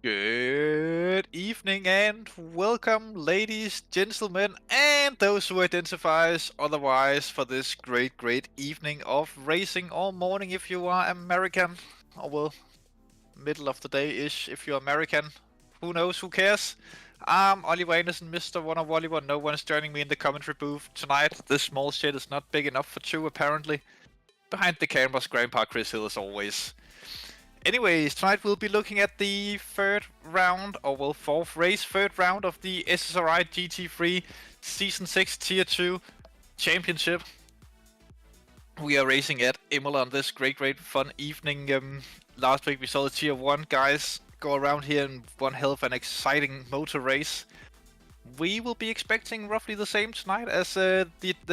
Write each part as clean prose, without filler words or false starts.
Good evening and welcome, ladies, gentlemen, and those who identify as otherwise for this great evening of racing, or morning if you are American, or well, middle of the day-ish if you're American. Who knows, who cares? I'm Oliver Anderson, Mr. One of Oliver. No one's joining me in the commentary booth tonight. This small shit is not big enough for two, apparently. Behind the cameras, Grandpa Chris Hill as always. Anyways, tonight we'll be looking at the third round of the SSRI GT3 Season 6 Tier 2 Championship. We are racing at Imola on this great fun evening. Last week we saw the Tier 1 guys go around here in one hell of an exciting motor race. We will be expecting roughly the same tonight, as the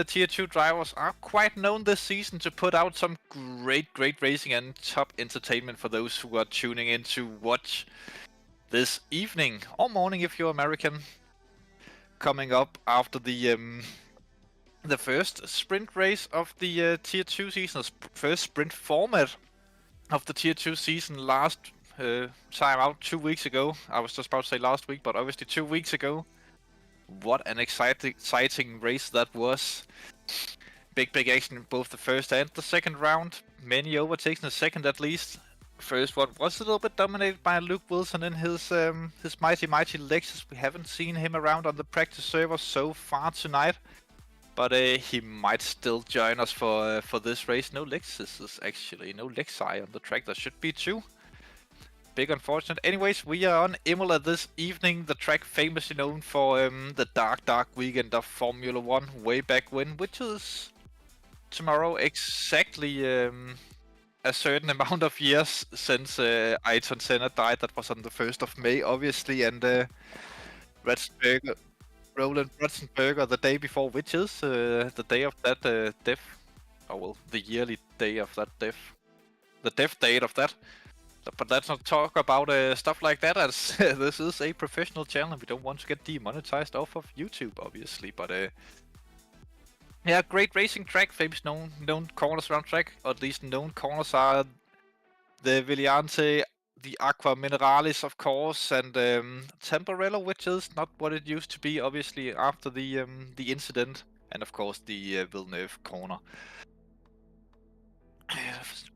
Tier 2 drivers are quite known this season to put out some great racing and top entertainment for those who are tuning in to watch this evening, or morning if you're American. Coming up after the first sprint race of the Tier 2 season, first sprint format of the Tier 2 season last time out 2 weeks ago. I was just about to say last week, but obviously 2 weeks ago. What an exciting race that was. Big action in both the first and the second round. Many overtakes in the second at least. First one was a little bit dominated by Luke Wilson and his mighty Lexus. We haven't seen him around on the practice server so far tonight, but he might still join us for this race. No Lexus, actually. No Lexi on the track. There should be two. Big unfortunate. Anyways, we are on Imola this evening, the track famously known for the dark weekend of Formula 1 way back when, which is tomorrow exactly a certain amount of years since Ayrton Senna died. That was on the 1st of May, obviously, and Roland Ratzenberger the day before, which is the day of that death. Oh well, the yearly day of that death. The death date of that. But let's not talk about stuff like that, as this is a professional channel and we don't want to get demonetized off of YouTube, obviously. But yeah, great racing track, famous known corners around track, or at least known corners are the Villante, the Aqua Mineralis, of course, and Tamburello, which is not what it used to be, obviously, after the incident, and of course the Villeneuve corner.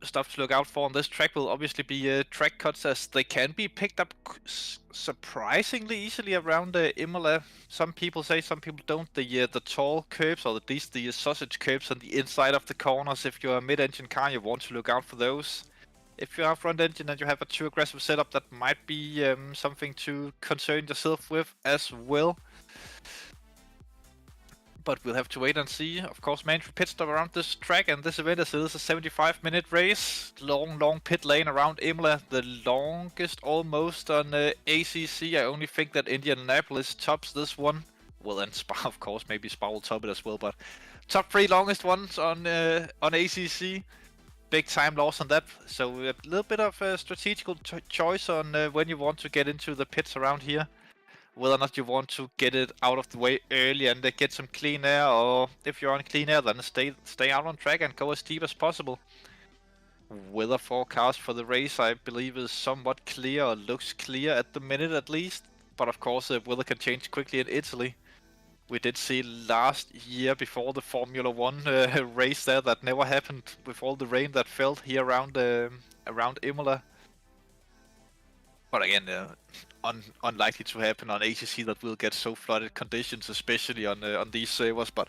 Stuff to look out for on this track will obviously be track cuts, as they can be picked up surprisingly easily around Imola. Some people say, some people don't. The tall curbs, or at least the sausage curbs on the inside of the corners. If you're a mid-engine car, you want to look out for those. If you are front engine and you have a too aggressive setup, that might be something to concern yourself with as well. But we'll have to wait and see. Of course, mandatory pit stop around this track, and this event is a 75-minute race. Long pit lane around Imola, the longest almost on ACC. I only think that Indianapolis tops this one. Well, and Spa, of course, maybe Spa will top it as well, but top 3 longest ones on ACC. Big time loss on that, so a little bit of a strategical choice on when you want to get into the pits around here. Whether or not you want to get it out of the way early and get some clean air, or if you're on clean air, then stay out on track and go as deep as possible. Weather forecast for the race, I believe, is somewhat clear, or looks clear at the minute at least. but of course weather can change quickly in Italy. We did see last year before the Formula 1 race there that never happened with all the rain that fell here around Imola. But again, unlikely to happen on ACC that we'll get so flooded conditions, especially on these servers. But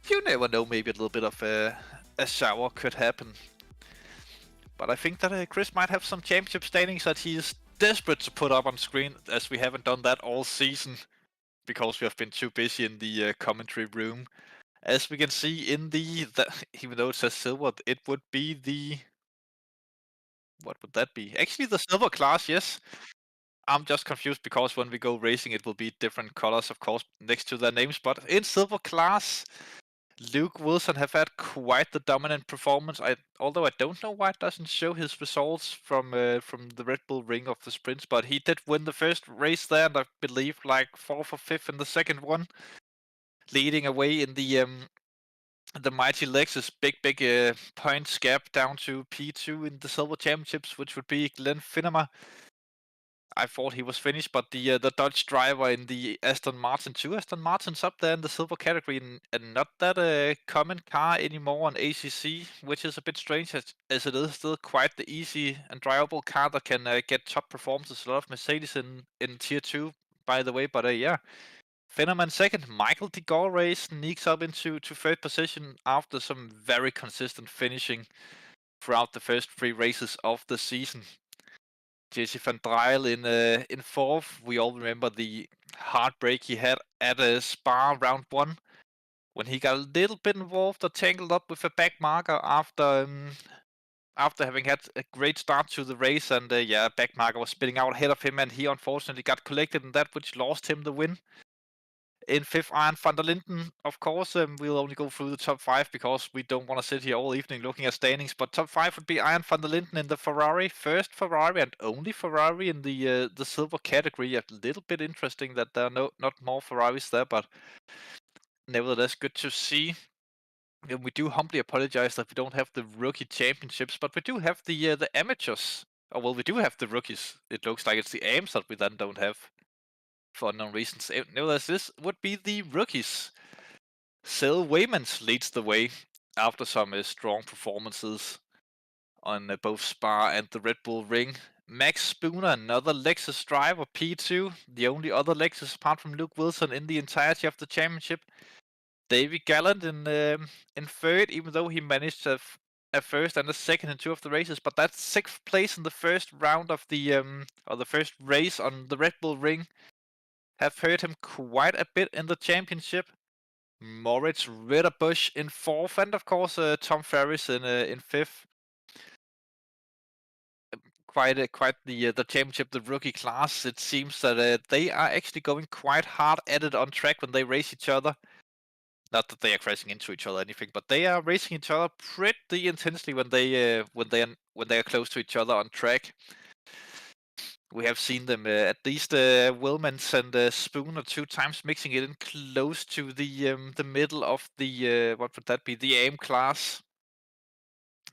you never know, maybe a little bit of a shower could happen. But I think that Chris might have some championship standings that he is desperate to put up on screen, as we haven't done that all season because we have been too busy in the commentary room. As we can see in even though it says silver, it would be the... What would that be? Actually, the silver class, yes. I'm just confused because when we go racing, it will be different colors, of course, next to their names. But in silver class, Luke Wilson have had quite the dominant performance. Although I don't know why it doesn't show his results from the Red Bull Ring of the sprints, but he did win the first race there, and I believe like 4th or 5th in the second one, leading away in the mighty Lexus big points gap down to P2 in the silver championships, which would be Glenn Finnemer. I thought he was finished, but the Dutch driver in the Aston Martin, 2 Aston Martins up there in the silver category, and not that common car anymore on ACC, which is a bit strange as it is still quite the easy and drivable car that can get top performances. A lot of Mercedes in Tier 2, by the way, but yeah. Finneman second, Michael de Gore sneaks up into third position after some very consistent finishing throughout the first 3 races of the season. Jesse van Dryle in fourth. We all remember the heartbreak he had at Spa round 1 when he got a little bit involved or tangled up with a back marker after having had a great start to the race, and back marker was spinning out ahead of him, and he unfortunately got collected in that, which lost him the win. In 5th, Ian van der Linden, of course. We'll only go through the top 5 because we don't want to sit here all evening looking at standings. But top 5 would be Ian van der Linden in the Ferrari. First Ferrari and only Ferrari in the silver category. A little bit interesting that there are not more Ferraris there, but nevertheless good to see. And we do humbly apologize that we don't have the rookie championships, but we do have the amateurs. Oh, well, we do have the rookies. It looks like it's the AMs that we then don't have, for unknown reasons. Nevertheless, this would be the rookies. Sil Waymans leads the way after some strong performances on both Spa and the Red Bull Ring. Max Spooner, another Lexus driver, P2, the only other Lexus apart from Luke Wilson in the entirety of the championship. David Gallant in third, even though he managed a first and a second in 2 of the races, but that's 6th place in the first round of the first race on the Red Bull Ring. Have heard him quite a bit in the championship. Moritz Ritterbusch in 4th, and of course Tom Ferris in 5th. Quite the championship, the rookie class. It seems that they are actually going quite hard at it on track when they race each other. Not that they are crashing into each other or anything, but they are racing each other pretty intensely when they are close to each other on track. We have seen them at least Wilmans and Spooner 2 times mixing it in close to the middle of the what would that be, the AM class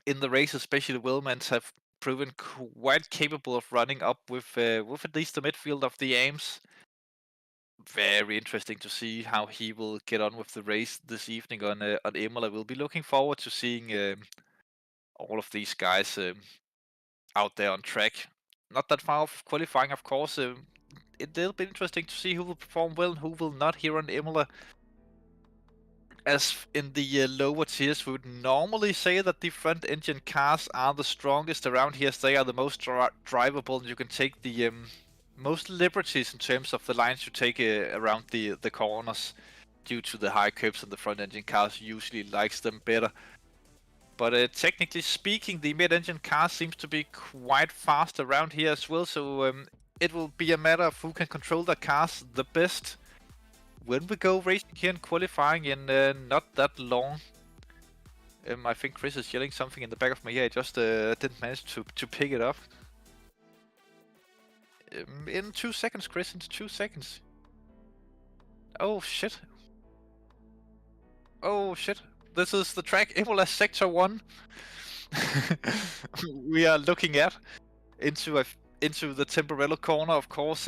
in the race. Especially Wilmans have proven quite capable of running up with at least the midfield of the AIMs. Very interesting to see how he will get on with the race this evening on Imola. We'll be looking forward to seeing all of these guys out there on track. Not that far off qualifying, of course. It'll be interesting to see who will perform well and who will not here on Imola. As in the lower tiers, we would normally say that the front engine cars are the strongest around here, as they are the most drivable, and you can take the most liberties in terms of the lines you take around the corners, due to the high curves, and the front engine cars usually likes them better. But technically speaking, the mid-engine car seems to be quite fast around here as well, so it will be a matter of who can control the cars the best when we go racing here and qualifying in not that long. I think Chris is yelling something in the back of my ear. I just didn't manage to pick it up. In 2 seconds, Chris, in 2 seconds. Oh shit. Oh shit. This is the track Imola Sector 1 we are looking at into the Temporello corner, of course.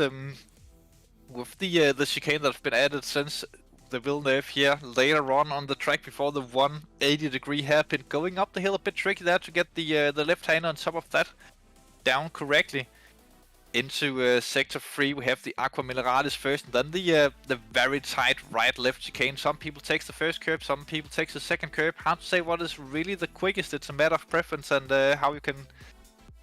with the chicane that's been added since the Villeneuve here later on the track before the 180-degree hairpin, going up the hill a bit tricky there to get the left hand on top of that down correctly. Into sector 3 we have the Aqua Mineralis first, and then the very tight right-left chicane. Some people takes the first curve, some people takes the second curve. Hard to say what is really the quickest. It's a matter of preference and how you can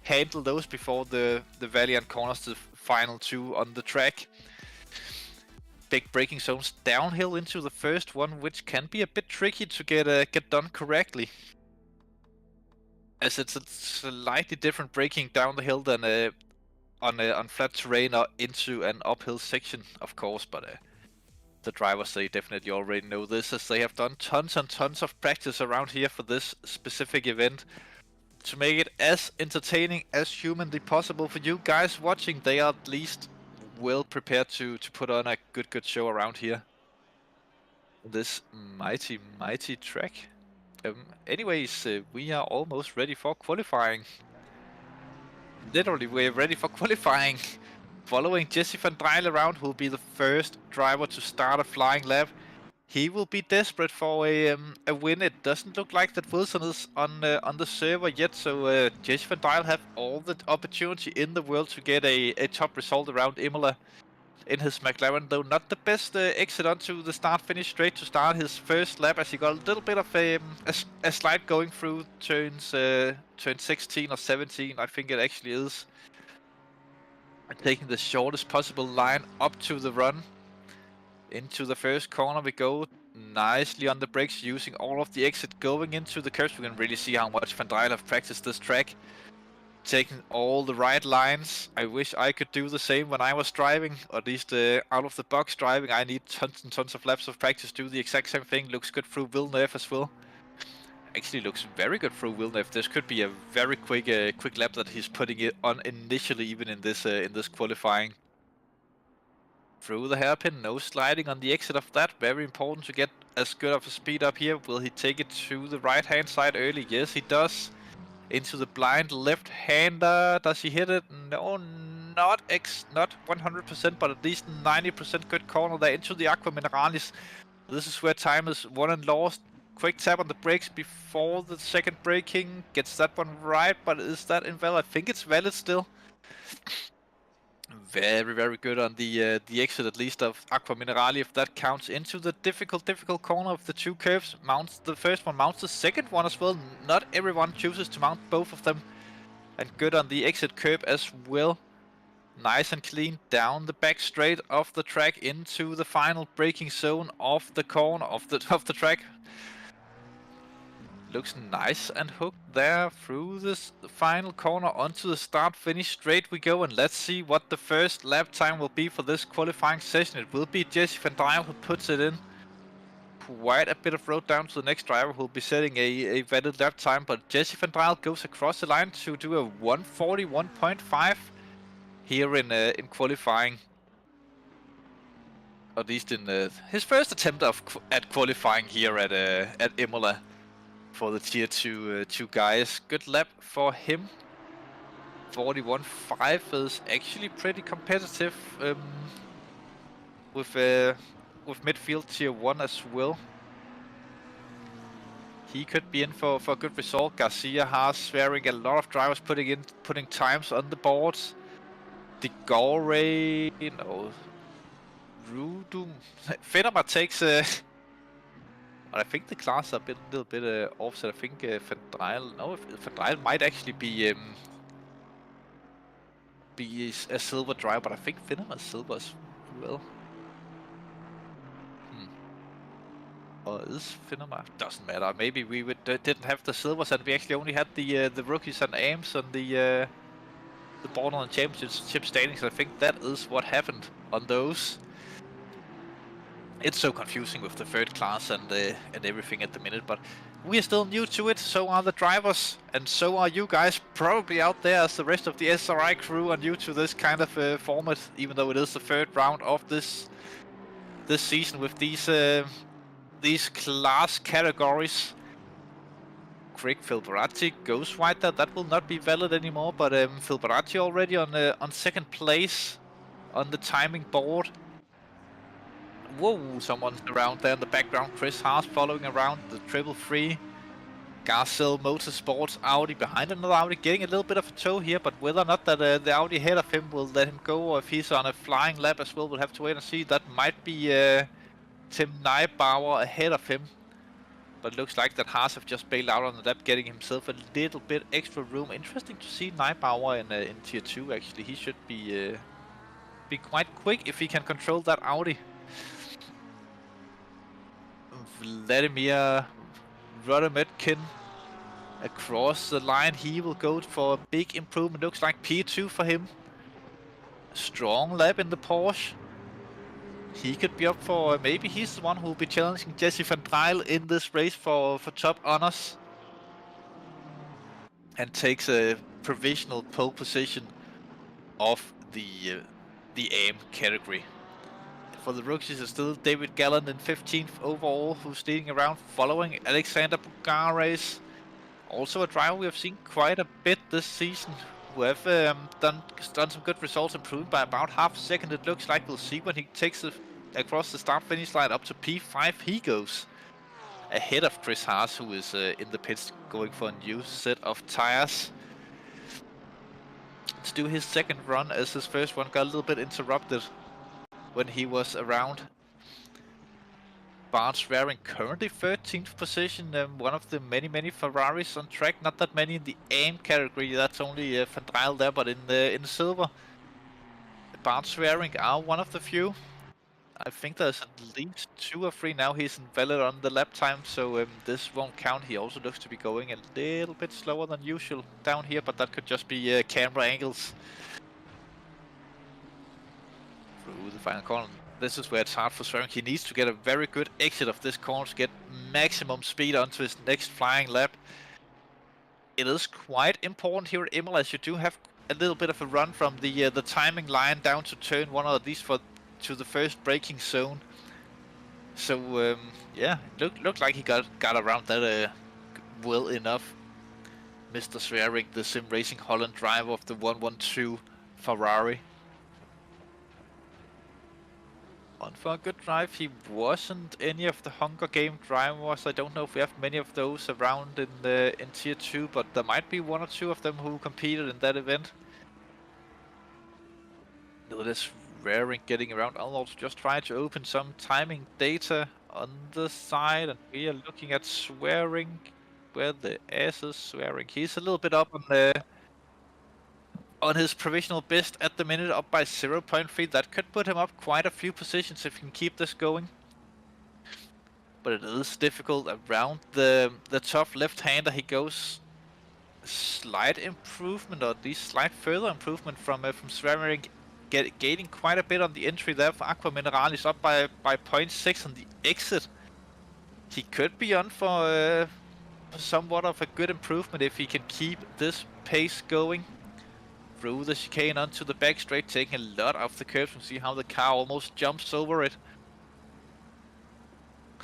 handle those before the valiant corners, the final 2 on the track. Big braking zones downhill into the first one, which can be a bit tricky to get done correctly, as it's a slightly different braking down the hill than on flat terrain or into an uphill section, of course. But the drivers, they definitely already know this, as they have done tons and tons of practice around here for this specific event to make it as entertaining as humanly possible for you guys watching. They are at least well prepared to put on a good show around here. This mighty track. Anyways, we are almost ready for qualifying. Literally, we're ready for qualifying. Following Jesse van Dijl around, who will be the first driver to start a flying lap. He will be desperate for a win. It doesn't look like that Wilson is on the server yet, so Jesse van Dijl have all the opportunity in the world to get a top result around Imola in his McLaren, though not the best exit onto the start-finish straight to start his first lap, as he got a little bit of a slide going through turn 16 or 17, I think it actually is. And taking the shortest possible line up to the run. Into the first corner we go, nicely on the brakes, using all of the exit going into the curves. We can really see how much Van Dijl have practiced this track. Taking all the right lines. I wish I could do the same when I was driving, or at least out of the box driving. I need tons and tons of laps of practice to do the exact same thing. Looks good through Villeneuve as well. Actually looks very good through Villeneuve. This could be a very quick lap that he's putting it on initially, even in this qualifying. Through the hairpin, no sliding on the exit of that. Very important to get as good of a speed up here. Will he take it to the right hand side early? Yes, he does. Into the blind left-hander. Does he hit it? No, not 100%, but at least 90% good corner there into the Aqua Mineralis. This is where time is won and lost. Quick tap on the brakes before the second braking. Gets that one right, but is that invalid? I think it's valid still. Very good on the exit, at least, of Aqua Minerali, if that counts. Into the difficult corner of the 2 curves. Mounts the first one, mounts the second one as well. Not everyone chooses to mount both of them. And good on the exit curve as well. Nice and clean down the back straight of the track into the final braking zone of the corner of the track. Looks nice and hooked there through this final corner onto the start-finish straight we go, and let's see what the first lap time will be for this qualifying session. It will be Jesse van Dijl who puts it in. Quite a bit of road down to the next driver who will be setting a valid lap time, but Jesse van Dijl goes across the line to do a 1:41.5 here in qualifying. At least in his first attempt at qualifying here at Imola. For the tier 2 guys. Good lap for him. 41.5 is actually pretty competitive with midfield tier 1 as well. He could be in for a good result. Garcia, Haas, Swearing, a lot of drivers putting times on the boards. De Gore, you know, Rudum. Fennemer takes but I think the class are a little bit offset. I think Van Dijl might actually be a silver driver, but I think Fennemer is silver as well. Or is Fennemer? Doesn't matter. Maybe we didn't have the silvers, and we actually only had the rookies and AIMs on the Borderland Championship standings. I think that is what happened on those. It's so confusing with the third class and everything at the minute, but we are still new to it. So are the drivers, and so are you guys probably out there, as the rest of the SSRI crew are new to this kind of format, even though it is the third round of this season with these class categories. Craig Filbarati goes wide there. That will not be valid anymore, but Filbarati already on second place on the timing board. Whoa, someone's around there in the background. Chris Haas following around the 333. Garcelle Motorsports Audi behind another Audi, getting a little bit of a tow here, but whether or not that the Audi ahead of him will let him go, or if he's on a flying lap as well, we'll have to wait and see. That might be Tim Neubauer ahead of him, but it looks like that Haas have just bailed out on the lap, getting himself a little bit extra room. Interesting to see Neubauer in Tier 2, actually. He should be quite quick if he can control that Audi. Vladimir Rodemetkin across the line. He will go for a big improvement. Looks like P2 for him. Strong lap in the Porsche. He could be up for, maybe he's the one who will be challenging Jesse van Dryle in this race for top honors. And takes a provisional pole position of the AM category. For the rookies, it's still David Gallant in 15th overall, who's leading around, following Alexander Bugares. Also a driver we have seen quite a bit this season, who have done some good results, improving by about half a second. It looks like we'll see when he takes it across the start-finish line up to P5. He goes ahead of Chris Haas, who is in the pits going for a new set of tires. To do his second run, as his first one got a little bit interrupted when he was around. Bart Swearing currently 13th position, one of the many Ferraris on track. Not that many in the AM category, that's only Van Dryle there, but in silver, Bart Swearing are one of the few. I think there's at least 2 or 3 now. He's invalid on the lap time, so this won't count. He also looks to be going a little bit slower than usual down here, but that could just be camera angles. Through the final corner. This is where it's hard for Swearing. He needs to get a very good exit of this corner to get maximum speed onto his next flying lap. It is quite important here at Imola, as you do have a little bit of a run from the timing line down to turn 1, or at least to the first braking zone. So yeah, it looked like he got around that well enough. Mr. Swearing, the Sim Racing Holland driver of the 112 Ferrari. On for a good drive. He wasn't any of the Hunger Game drivers. I don't know if we have many of those around in Tier 2, but there might be 1 or 2 of them who competed in that event. Notice Swearing getting around. I'll also just try to open some timing data on the side, and we are looking at Swearing. Where the S is Swearing. He's a little bit up on his provisional best at the minute, up by 0.3. That could put him up quite a few positions if he can keep this going. But it is difficult around the tough left-hander. He goes slight improvement, or at least slight further improvement from Swearing, gaining quite a bit on the entry there for Aqua Mineralis, up by 0.6 on the exit. He could be on for somewhat of a good improvement if he can keep this pace going. Through the chicane onto the back straight, taking a lot of the curves. You see how the car almost jumps over it.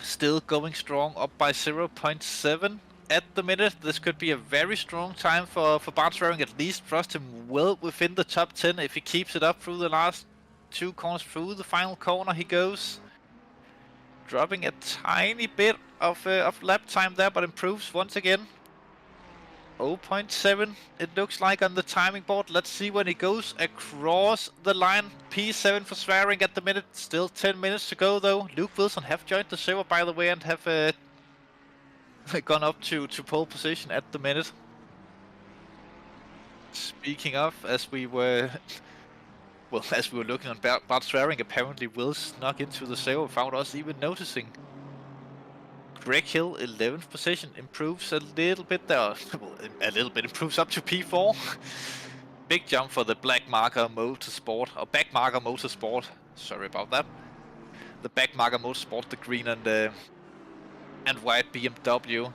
Still going strong, up by 0.7 at the minute. This could be a very strong time for Bart Swearing, at least trust him well within the top 10 if he keeps it up through the last 2 corners. Through the final corner he goes, dropping a tiny bit of lap time there, but improves once again. 0.7 it looks like on the timing board. Let's see when he goes across the line. P7 for Swearing at the minute. Still 10 minutes to go though. Luke Wilson have joined the server, by the way, and have gone up to pole position at the minute. Speaking of, as we were looking on Bart Swearing, apparently Will snuck into the server without us even noticing. Greg Hill, 11th position, improves a little bit there. Well, a little bit, improves up to P4. Big jump for the Black Marker Motorsport, or Back Marker Motorsport. Sorry about that. The Back Marker Motorsport, the green and white BMW.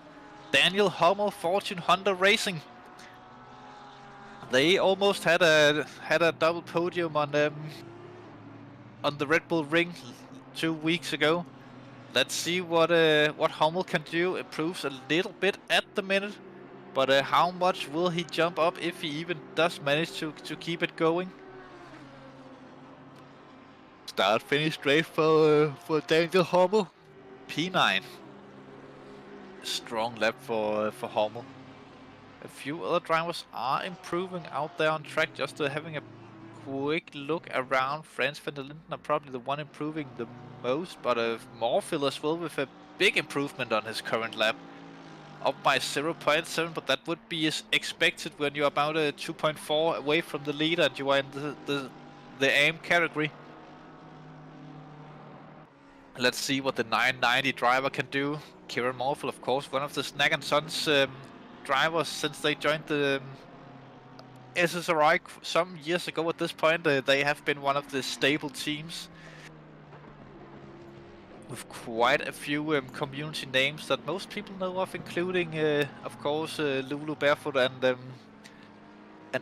Daniel Hummel, Fortune Honda Racing. They almost had a double podium on the Red Bull Ring 2 weeks ago. Let's see what Hummel can do. Improves a little bit at the minute, but how much will he jump up if he even does manage to keep it going? Start finish straight for Daniel Hummel. P9. Strong lap for Hummel. A few other drivers are improving out there on track. Just having a quick look around. Franz van der Linden are probably the one improving the most, but Morfill as well with a big improvement on his current lap. Up by 0.7, but that would be as expected when you're about 2.4 away from the leader and you are in the aim category. Let's see what the 990 driver can do. Kieran Morfill, of course, one of the Snag and Sons drivers since they joined the SSRI some years ago. At this point, they have been one of the stable teams with quite a few community names that most people know of, including, of course, Lulu Barefoot and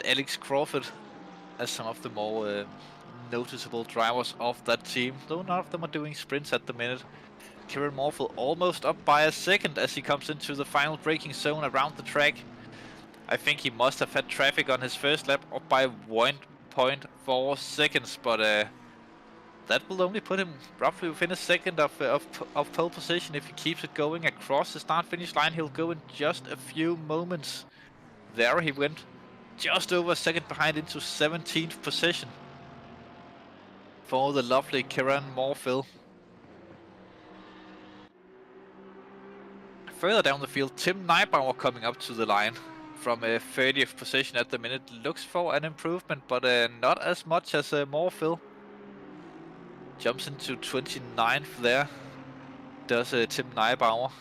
Alex Crawford as some of the more noticeable drivers of that team, though none of them are doing sprints at the minute. Kieran Morfill almost up by a second as he comes into the final braking zone around the track. I think he must have had traffic on his first lap, up by 1.4 seconds, but that will only put him roughly within a second of pole position. If he keeps it going across the start-finish line, he'll go in just a few moments. There he went, just over a second behind into 17th position for the lovely Kieran Morfill. Further down the field, Tim Neibauer coming up to the line from a 30th position at the minute. Looks for an improvement, but not as much as Morfill. Jumps into 29th there, does Tim Neibauer.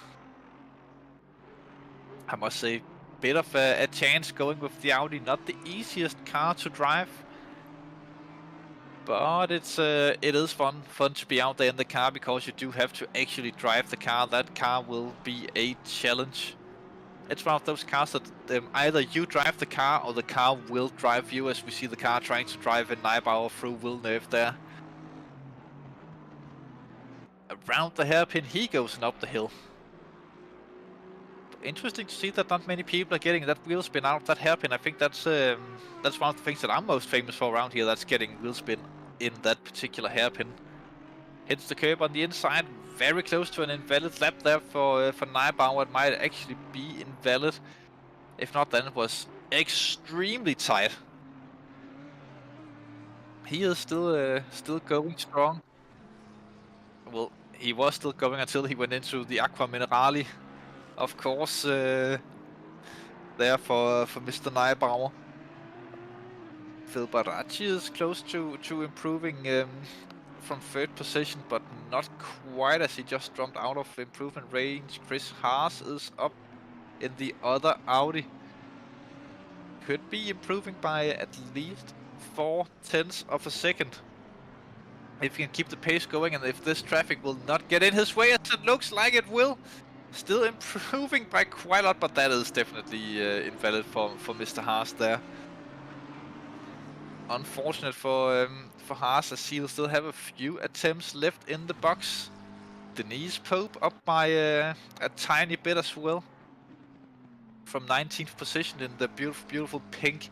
I must say, bit of a chance going with the Audi. Not the easiest car to drive, but it is fun to be out there in the car, because you do have to actually drive the car. That car will be a challenge. It's one of those cars that either you drive the car or the car will drive you, as we see the car trying to drive in Neibauer through Villeneuve there. Around the hairpin he goes and up the hill. Interesting to see that not many people are getting that wheel spin out of that hairpin. I think that's one of the things that I'm most famous for around here. That's getting wheel spin in that particular hairpin. Hits the curb on the inside, very close to an invalid lap there for Neibauer. It might actually be invalid. If not, then it was extremely tight. He is still going strong. Well, he was still going until he went into the Aqua Minerali, of course, there for Mr. Neibauer. Phil Baracci is close to improving from 3rd position, but not quite, as he just jumped out of improvement range. Chris Haas is up in the other Audi. Could be improving by at least 0.4 of a second. If he can keep the pace going, and if this traffic will not get in his way, as it looks like it will. Still improving by quite a lot, but that is definitely invalid for Mr. Haas there. Unfortunate for Haas, as he'll still have a few attempts left in the box. Denise Pope up by a tiny bit as well, from 19th position in the beautiful pink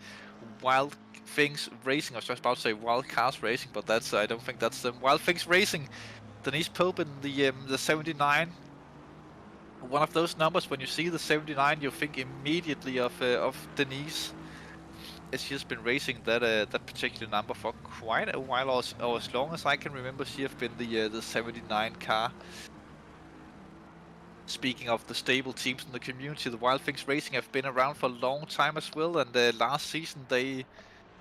Wild Things Racing. I was just about to say Wild Cars Racing, but that's I don't think that's them. Wild Things Racing. Denise Pope in the 79. One of those numbers, when you see the 79, you think immediately of Denise, as she's been racing that particular number for quite a while, or as long as I can remember. She has been the 79 car. Speaking of the stable teams in the community, the Wild Things Racing have been around for a long time as well, and last season they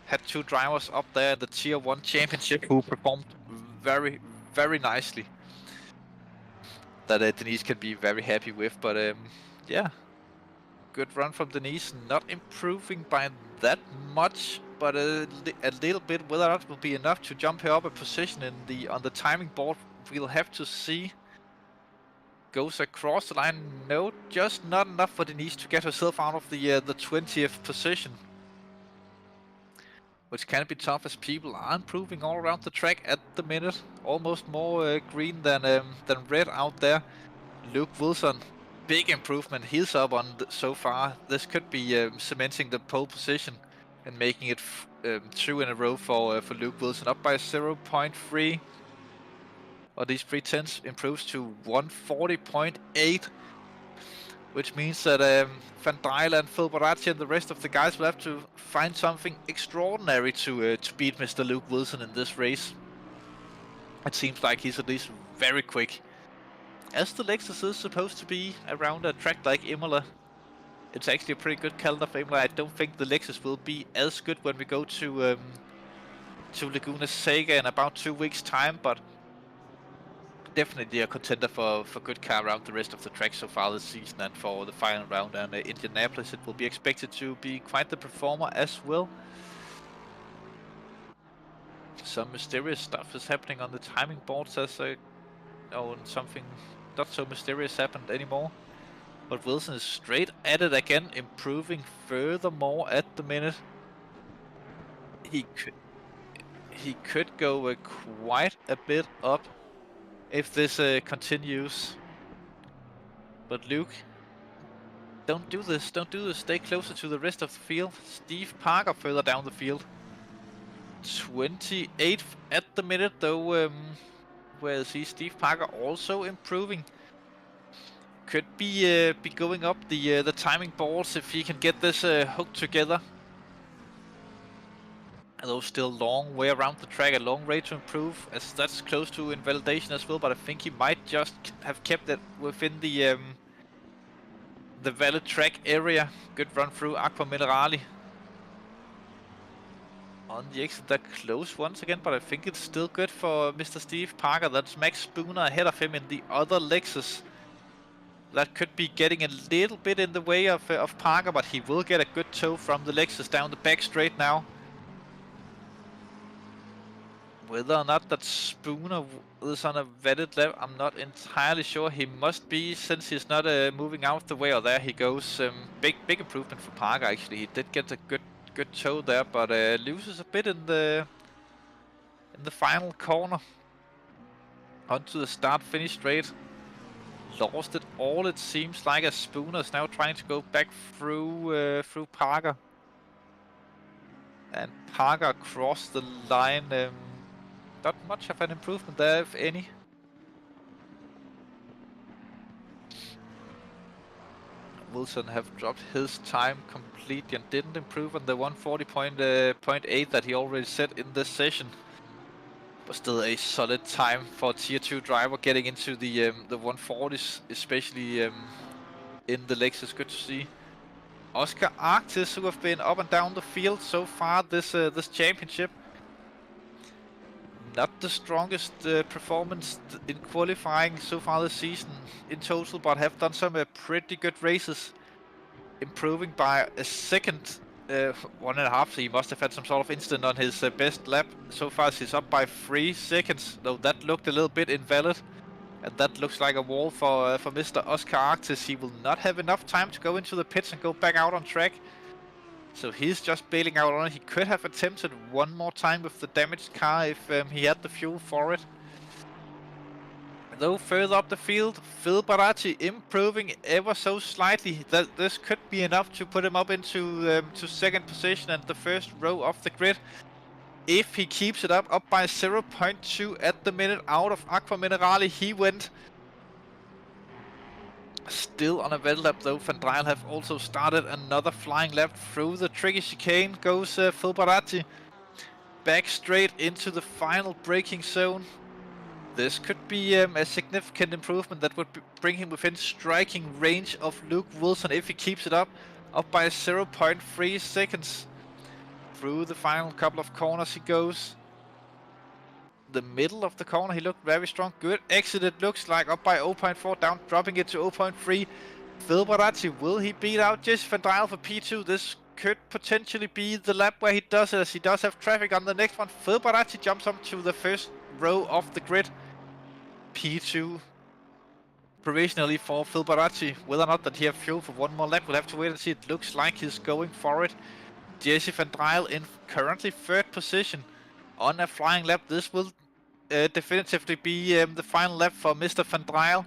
had 2 drivers up there in the Tier 1 Championship who performed very, very nicely. That Denise can be very happy with, but yeah, good run from Denise. Not improving by that much, but a little bit. Whether that will be enough to jump her up a position in on the timing board, we'll have to see. Goes across the line. No, just not enough for Denise to get herself out of the 20th position, which can be tough, as people are improving all around the track at the minute. Almost more green than red out there. Luke Wilson, big improvement. He's up on so far. This could be cementing the pole position and making it 2 in a row for Luke Wilson. Up by 0.3. or these 310s, improves to 140.8, which means that Van Dijl and Phil Baracci and the rest of the guys will have to find something extraordinary to beat Mr. Luke Wilson in this race. It seems like he's at least very quick, as the Lexus is supposed to be around a track like Imola. It's actually a pretty good calendar for Imola. I don't think the Lexus will be as good when we go to Laguna Seca in about 2 weeks' time, but definitely a contender for good car around the rest of the track so far this season, and for the final round and Indianapolis it will be expected to be quite the performer as well. Some mysterious stuff is happening on the timing boards, as something not so mysterious happened anymore. But Wilson is straight at it again, improving furthermore at the minute. He could go quite a bit up if this continues. But Luke, don't do this, stay closer to the rest of the field. Steve Parker further down the field. 28th at the minute though, where is he? Steve Parker also improving. Could be going up the timing boards if he can get this hooked together. Although still long way around the track, a long way to improve, as that's close to invalidation as well. But I think he might just have kept it within the valid track area. Good run through Aqua Minerali. On the exit, they're close once again, but I think it's still good for Mr. Steve Parker. That's Max Spooner ahead of him in the other Lexus. That could be getting a little bit in the way of Parker, but he will get a good tow from the Lexus down the back straight now. Whether or not that Spooner is on a vetted level, I'm not entirely sure. He must be, since he's not moving out the way. Or there he goes. Big improvement for Parker actually. He did get a good tow there, but loses a bit in the final corner. Onto the start-finish straight. Lost it all, it seems like, as Spooner is now trying to go back through Parker. And Parker crossed the line. Not much of an improvement there, if any. Wilson have dropped his time completely and didn't improve on the 140.8 that he already set in this session. But still a solid time for a tier 2 driver getting into the 140s, especially in the Lexus. Good to see. Oscar Arctis, who have been up and down the field so far this championship. Not the strongest performance in qualifying so far this season in total, but have done some pretty good races. Improving by a second, 1.5, so he must have had some sort of incident on his best lap. So far he's up by 3 seconds, though that looked a little bit invalid. And that looks like a wall for Mr. Oscar Arctis. He will not have enough time to go into the pits and go back out on track. So he's just bailing out on it. He could have attempted one more time with the damaged car if he had the fuel for it. Though further up the field, Phil Baracci improving ever so slightly. This could be enough to put him up into to second position and the first row of the grid. If he keeps it up by 0.2 at the minute out of Aqua Minerali, he went. Still on a wet lap though. Van Dijl have also started another flying lap through the tricky chicane. Goes Phil Baracci back straight into the final braking zone. This could be a significant improvement that would bring him within striking range of Luke Wilson if he keeps it up by 0.3 seconds. Through the final couple of corners he goes. The middle of the corner he looked very strong. Good exit it looks like, up by 0.4, down dropping it to 0.3. Phil Baracci, will he beat out Jesse Van Dijl for P2? This could potentially be the lap where he does it, as he does have traffic on the next one. Phil Baracci jumps up to the first row of the grid. P2 provisionally for Phil Baracci. Whether or not that he have fuel for one more lap, we'll have to wait and see. It looks like he's going for it. Jesse Van Dijl in currently third position on a flying lap. This will definitively be the final lap for Mr. Van Dijl.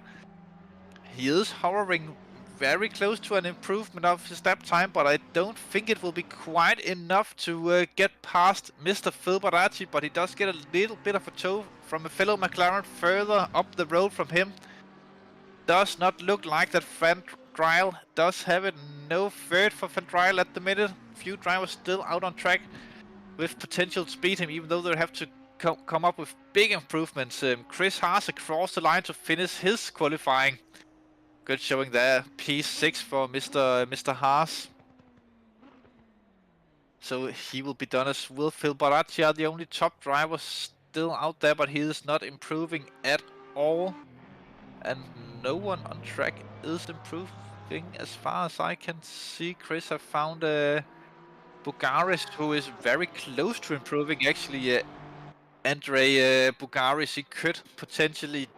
He is hovering very close to an improvement of his lap time, but I don't think it will be quite enough to get past Mr. Filbaracci, but he does get a little bit of a tow from a fellow McLaren further up the road from him. Does not look like that Van Driel does have it. No third for Van Driel at the minute. Few drivers still out on track with potential to beat him, even though they have to come up with big improvements. Chris Haas across the line to finish his qualifying. Good showing there. P6 for Mr. Haas. So he will be done as will. Phil Baracci are the only top drivers still out there, but he is not improving at all. And no one on track is improving as far as I can see. Chris have found Bugaris, who is very close to improving actually. Andre Bugaris, he could potentially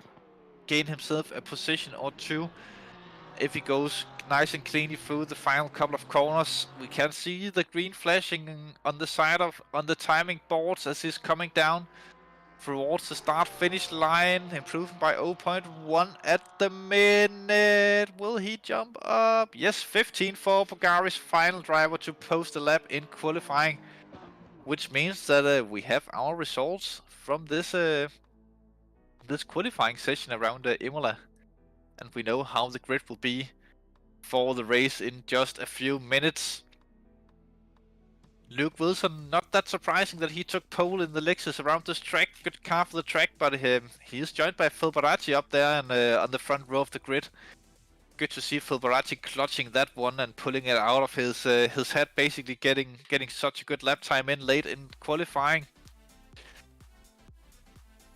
gain himself a position or two if he goes nice and cleanly through the final couple of corners. We can see the green flashing on the side on the timing boards as he's coming down towards the start-finish line, improving by 0.1 at the minute. Will he jump up? Yes, 15 for Bugaris, final driver to post a lap in qualifying, which means that we have our results from this this qualifying session around Imola, and we know how the grid will be for the race in just a few minutes. Luke Wilson, not that surprising that he took pole in the Lexus around this track. Good car for the track, but he is joined by Phil Baracci up there and on the front row of the grid. Good to see Phil Baracci clutching that one and pulling it out of his head, basically getting such a good lap time in late in qualifying.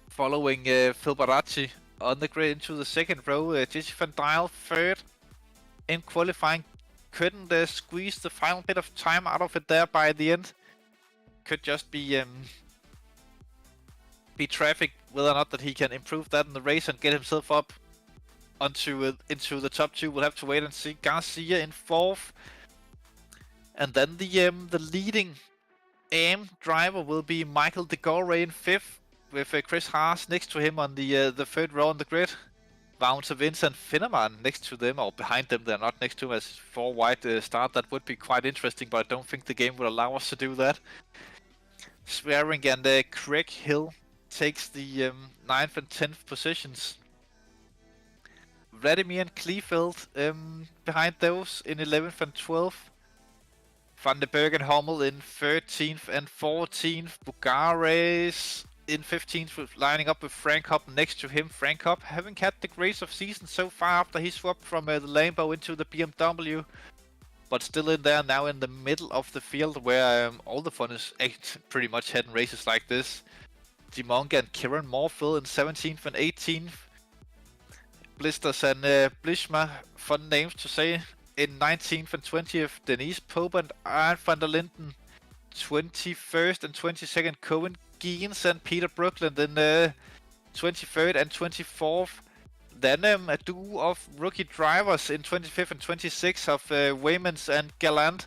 Following Phil Baracci on the grid into the second row, Jesse Van Dijl third in qualifying. Couldn't squeeze the final bit of time out of it there by the end. Could just be traffic, whether or not that he can improve that in the race and get himself up onto into the top two. We'll have to wait and see. Garcia in fourth, and then the leading AM driver will be Michael De Gore in fifth, with Chris Haas next to him on the third row on the grid. Bounce Vincent Finneman next to them, or behind them. They're not next to him as 4 wide start. That would be quite interesting, but I don't think the game will allow us to do that. Swearing and Craig Hill takes the 9th and 10th positions. Vladimir and Kleefeld behind those in 11th and 12th. Van der Berg and Hummel in 13th and 14th. Bugares in 15th, lining up with Frank Hopp next to him. Frank Hopp having had the race of season so far after he swapped from the Lambo into the BMW, but still in there now in the middle of the field where all the fun is pretty much heading races like this. Dimonga and Kieran Morfill in 17th and 18th. Blisters and Blishma, fun names to say, in 19th and 20th. Denise Pope and Arne van der Linden 21st and 22nd. Cohen Geens and Peter Brooklyn in 23rd and 24th. Then a duo of rookie drivers in 25th and 26th of Waymans and Gallant.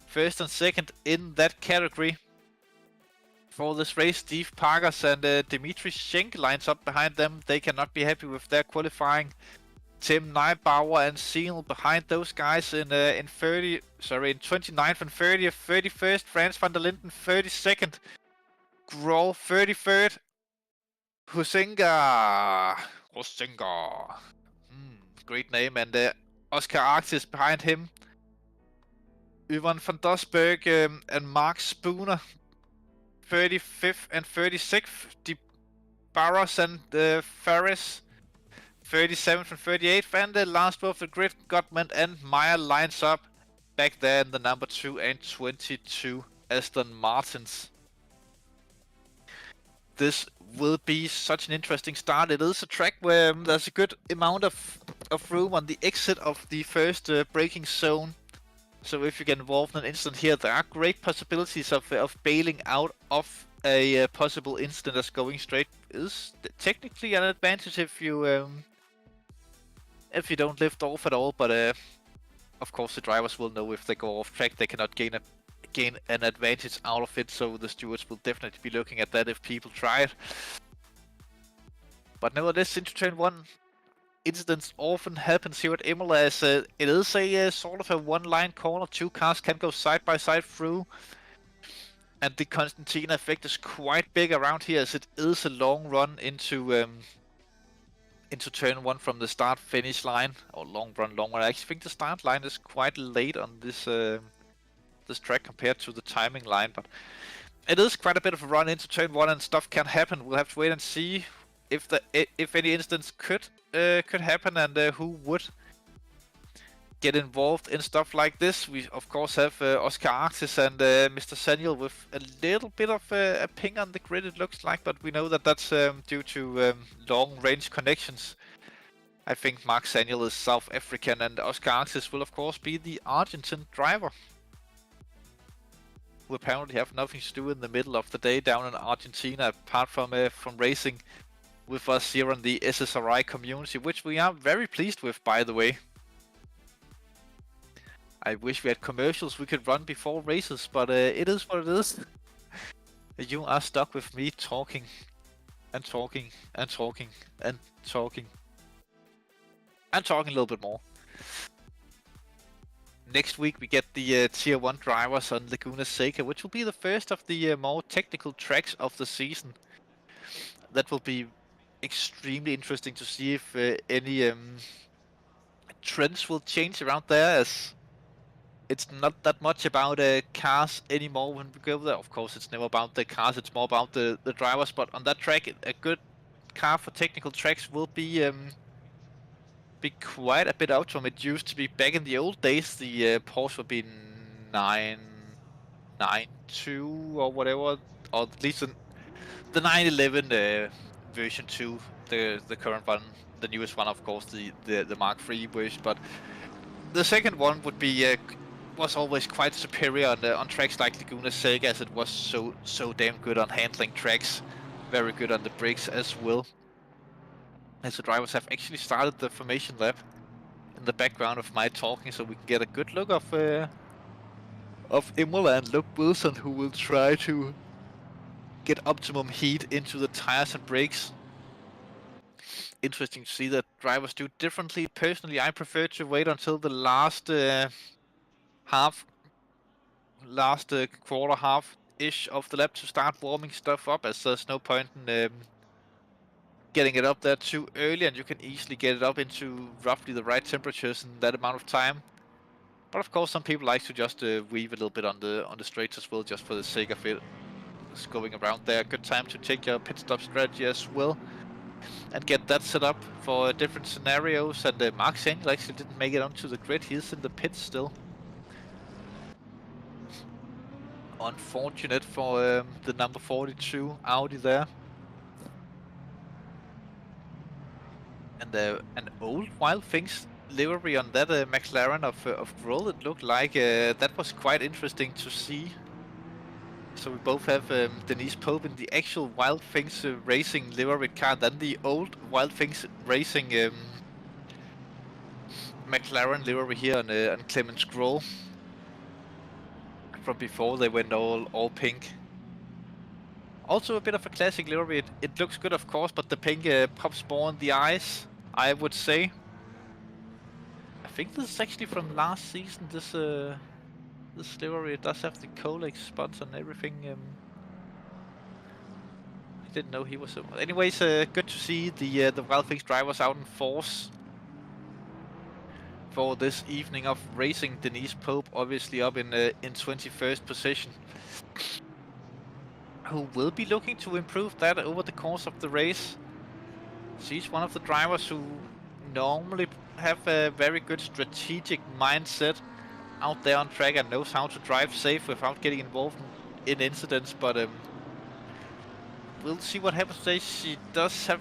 First and second in that category. For this race, Steve Parkers and Dimitri Schenk lines up behind them. They cannot be happy with their qualifying. Tim Neibauer and Seal behind those guys in 29th and 30th. 31st, Frans van der Linden 32nd. Grohl 33rd. Husinga. Great name. And Oscar Arktis behind him. Yvonne van Dosberg and Mark Spooner 35th and 36th. De Barros and Ferris 37th and 38th. And the last row of the grid, Gottman and Meyer lines up back there in the number 2 and 22 Aston Martins. This will be such an interesting start. It is a track where there's a good amount of room on the exit of the first braking zone. So if you get involved in an incident here, there are great possibilities of bailing out of a possible incident as going straight is technically an advantage if you don't lift off at all. But of course the drivers will know if they go off track, they cannot gain an advantage out of it, so the stewards will definitely be looking at that if people try it. But nevertheless, into turn 1, incidents often happens here at Imola, as it is a sort of a one-line corner. Two cars can go side by side through, and the Constantina effect is quite big around here, as it is a long run into turn one from the start-finish line, or long run. I actually think the start line is quite late on this this track compared to the timing line, but it is quite a bit of a run into turn one, and stuff can happen. We'll have to wait and see if any instance could happen, and who would get involved in stuff like this. We of course have Oscar Artis and Mr. Samuel with a little bit of a ping on the grid, it looks like, but we know that that's due to long range connections. I think Mark Samuel is South African, and Oscar Artis will of course be the Argentine driver, who apparently have nothing to do in the middle of the day down in Argentina, apart from racing with us here on the SSRI community, which we are very pleased with, by the way. I wish we had commercials we could run before races, but it is what it is. You are stuck with me talking and talking and talking and talking and talking a little bit more. Next week we get the Tier 1 drivers on Laguna Seca, which will be the first of the more technical tracks of the season. That will be extremely interesting to see if any trends will change around there, as it's not that much about cars anymore when we go there. Of course, it's never about the cars, it's more about the drivers, but on that track, a good car for technical tracks will be quite a bit out from it used to be back in the old days. The Porsche would be 992 or whatever, or at least the 911 version 2, the current one, the newest one, of course, the Mark III version, but the second one would be was always quite superior on tracks like Laguna Seca, as it was so damn good on handling tracks, very good on the brakes as well. As the drivers have actually started the formation lap in the background of my talking, so we can get a good look of Imola and Luke Wilson, who will try to get optimum heat into the tires and brakes. Interesting to see that drivers do differently. Personally, I prefer to wait until the last quarter half-ish of the lap to start warming stuff up, as there's no point in getting it up there too early, and you can easily get it up into roughly the right temperatures in that amount of time. But of course, some people like to just weave a little bit on the straights as well, just for the sake of it. Just going around there, good time to take your pit stop strategy as well, and get that set up for different scenarios. And Mark Samuel actually didn't make it onto the grid. He's in the pits still. Unfortunate for the number 42 Audi there. And an old Wild Things livery on that McLaren of Grohl, it looked like. That was quite interesting to see. So we both have Denise Pope in the actual Wild Things Racing livery car, then the old Wild Things Racing McLaren livery here on Clemens Grohl, from before they went all pink. Also a bit of a classic livery. It looks good, of course, but the pink pops more in the eyes, I would say. I think this is actually from last season. This livery, it does have the Colex spots and everything. I didn't know he was. Anyways, good to see the Wild Things drivers out in force for this evening of racing. Denise Pope obviously up in 21st position, who will be looking to improve that over the course of the race. She's one of the drivers who normally have a very good strategic mindset out there on track and knows how to drive safe without getting involved in incidents, but we'll see what happens today. She does have,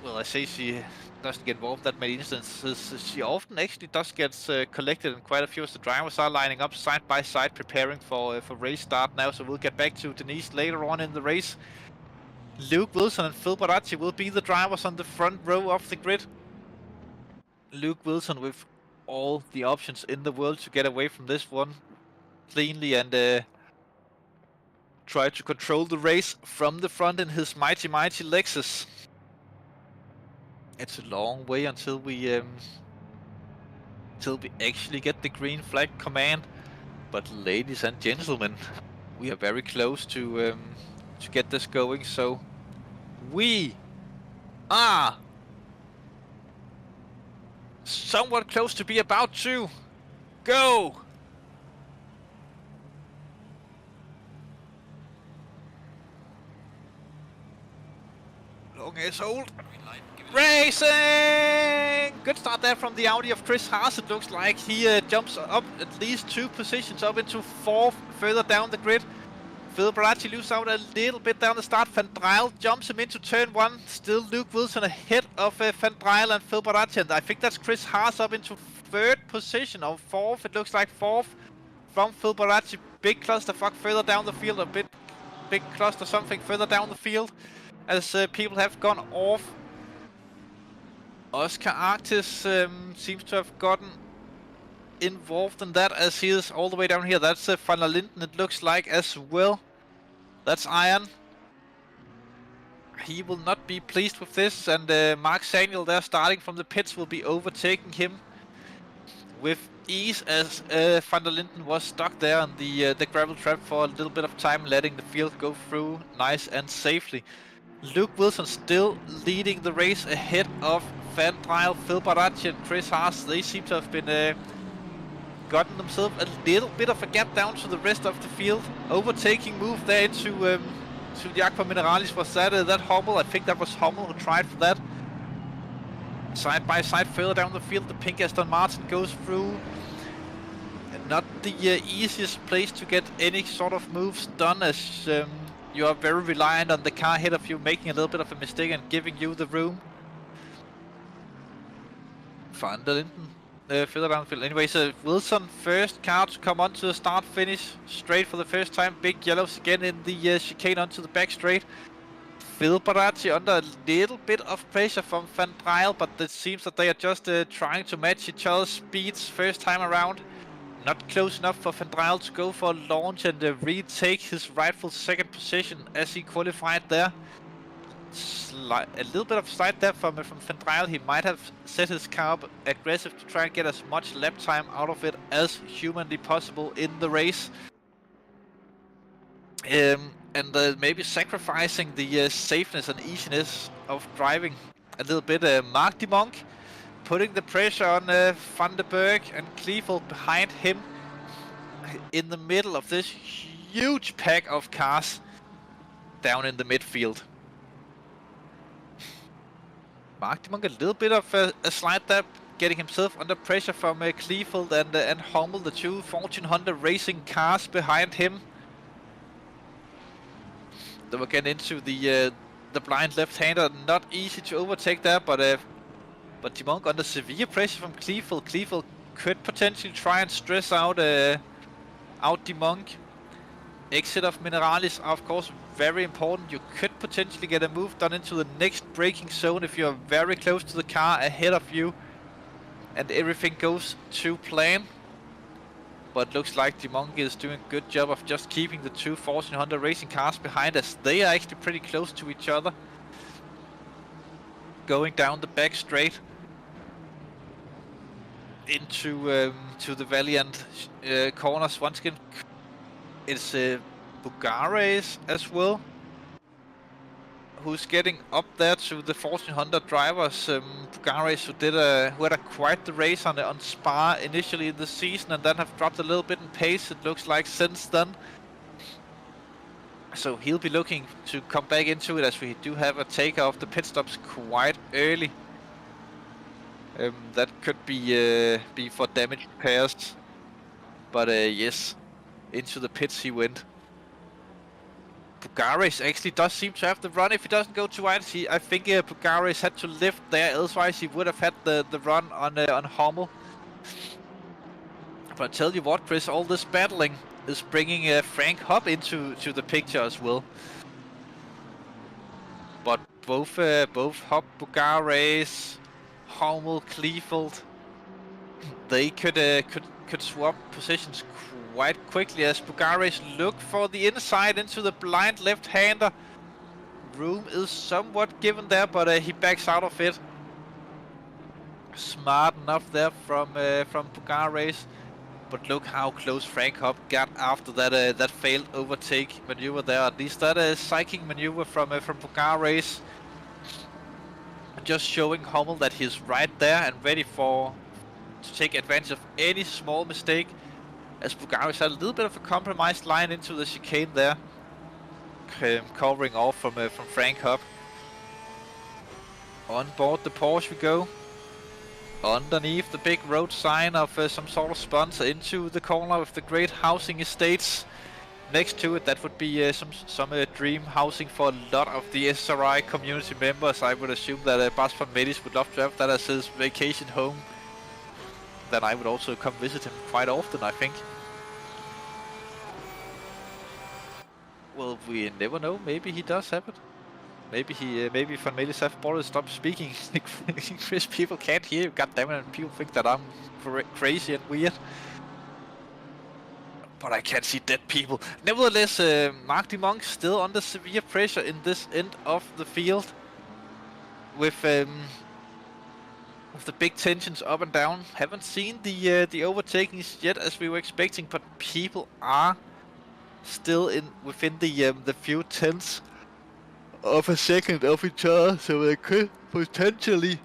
well, I say she doesn't get involved in that many instances. She often actually does get collected, and quite a few of the drivers are lining up side by side preparing for race start now, so we'll get back to Denise later on in the race. Luke Wilson and Phil Baracci will be the drivers on the front row of the grid. Luke Wilson with all the options in the world to get away from this one cleanly and try to control the race from the front in his mighty Lexus. It's a long way until we actually get the green flag command. But ladies and gentlemen, we are very close to get this going. So we are somewhat close to be about to go. Long ass hold. Racing! Good start there from the Audi of Chris Haas. It looks like he jumps up at least 2 positions up into 4th further down the grid. Phil Baracci loses out a little bit down the start. Van Dryle jumps him into turn 1. Still Luke Wilson ahead of Van Dryle and Phil Baracci. And I think that's Chris Haas up into 3rd position or 4th. It looks like 4th from Phil Baracci. Big clusterfuck further down the field. A big cluster something further down the field as people have gone off. Oscar Arctis seems to have gotten involved in that as he is all the way down here. That's Van der Linden, it looks like, as well. That's Iron. He will not be pleased with this, and Mark Saniel there starting from the pits will be overtaking him with ease as Van der Linden was stuck there on the gravel trap for a little bit of time, letting the field go through nice and safely. Luke Wilson still leading the race ahead of Van Dryle, Phil Baracci and Chris Haas. They seem to have been gotten themselves a little bit of a gap down to the rest of the field. Overtaking move there into to the Aqua Mineralis. Was that Hummel? I think that was Hummel who tried for that. Side by side further down the field, the pink Aston Martin goes through. And not the easiest place to get any sort of moves done, as you are very reliant on the car ahead of you making a little bit of a mistake and giving you the room. Van der Linden further down the field. Anyways, Wilson first car to come onto the start finish straight for the first time. Big yellows again in the chicane onto the back straight. Phil Baracci under a little bit of pressure from Van Dryle, but it seems that they are just trying to match each other's speeds first time around. Not close enough for Van Dryle to go for a launch and retake his rightful 2nd position as he qualified there. A little bit of slide there from Van Dryle. He might have set his car up aggressive to try and get as much lap time out of it as humanly possible in the race. And maybe sacrificing the safeness and easiness of driving a little bit. Mark de Monk putting the pressure on Van der Berg and Kleefeld behind him in the middle of this huge pack of cars down in the midfield. Mark de Monk a little bit of a slide there, getting himself under pressure from Kleefeld and Hummel, the 2 Fortune Honda Racing cars behind him. They were getting into the blind left-hander. Not easy to overtake there, but de Monk under severe pressure from Kleefeld. Kleefeld could potentially try and stress out de Monk. Exit of Mineralis are of course very important. You could potentially get a move done into the next braking zone if you are very close to the car ahead of you and everything goes to plan. But looks like de Monk is doing a good job of just keeping the 2 Fortune Honda Racing cars behind, as they are actually pretty close to each other. Going down the back straight into to the Valiant corners once again. It's Bugares as well, who's getting up there to the Fortune Honda drivers. Bugares who had quite the race on Spa initially in the season and then have dropped a little bit in pace, it looks like, since then. So he'll be looking to come back into it, as we do have a takeoff of the pit stops quite early. That could be for damage repairs. But yes, into the pits he went. Bugares actually does seem to have the run if he doesn't go too wide. I think Bugares had to lift there, otherwise he would have had the run on Hummel. But I tell you what, Chris, all this battling is bringing Frank Hopp into the picture as well. But both Hopp, Bugares, Hummel, Kleefeld, they could swap positions quite quickly as Bugares look for the inside into the blind left-hander. Room is somewhat given there, but he backs out of it. Smart enough there from Pugar Race. But look how close Francorchamps got after that that failed overtake maneuver there. At least that psychic maneuver from Pugar Race. Just showing Hummel that he's right there and ready to take advantage of any small mistake. As Pugar Race had a little bit of a compromised line into the chicane there. Covering off from Francorchamps. On board the Porsche we go. Underneath the big road sign of some sort of sponsor into the corner with the great housing estates. Next to it, that would be some dream housing for a lot of the SSRI community members. I would assume that Bas van Medis would love to have that as his vacation home. Then I would also come visit him quite often, I think. Well, we never know. Maybe he does have it. Maybe Van Medis have already stopped speaking. Chris, people can't hear you. God damn it, and people think that I'm crazy and weird. But I can't see dead people. Nevertheless, Marc de Monk still under severe pressure in this end of the field. With the big tensions up and down. Haven't seen the overtakings yet as we were expecting, but people are still within the few tenths of a second of each other, so they could potentially...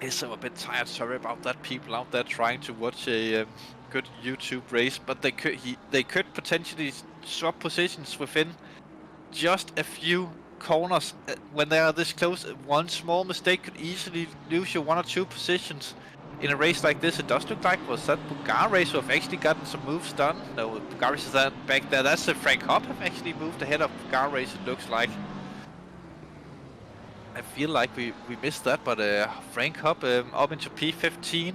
Yes, I'm a bit tired, sorry about that, people out there trying to watch a good YouTube race, but they could potentially swap positions within just a few corners when they are this close. One small mistake could easily lose you 1 or 2 positions. In a race like this, it does look like, was that Pugar Race who have actually gotten some moves done? No, Pugar Race is that back there. That's Francorchamps have actually moved ahead of Pugar Race, it looks like. I feel like we missed that, but Francorchamps up into P15.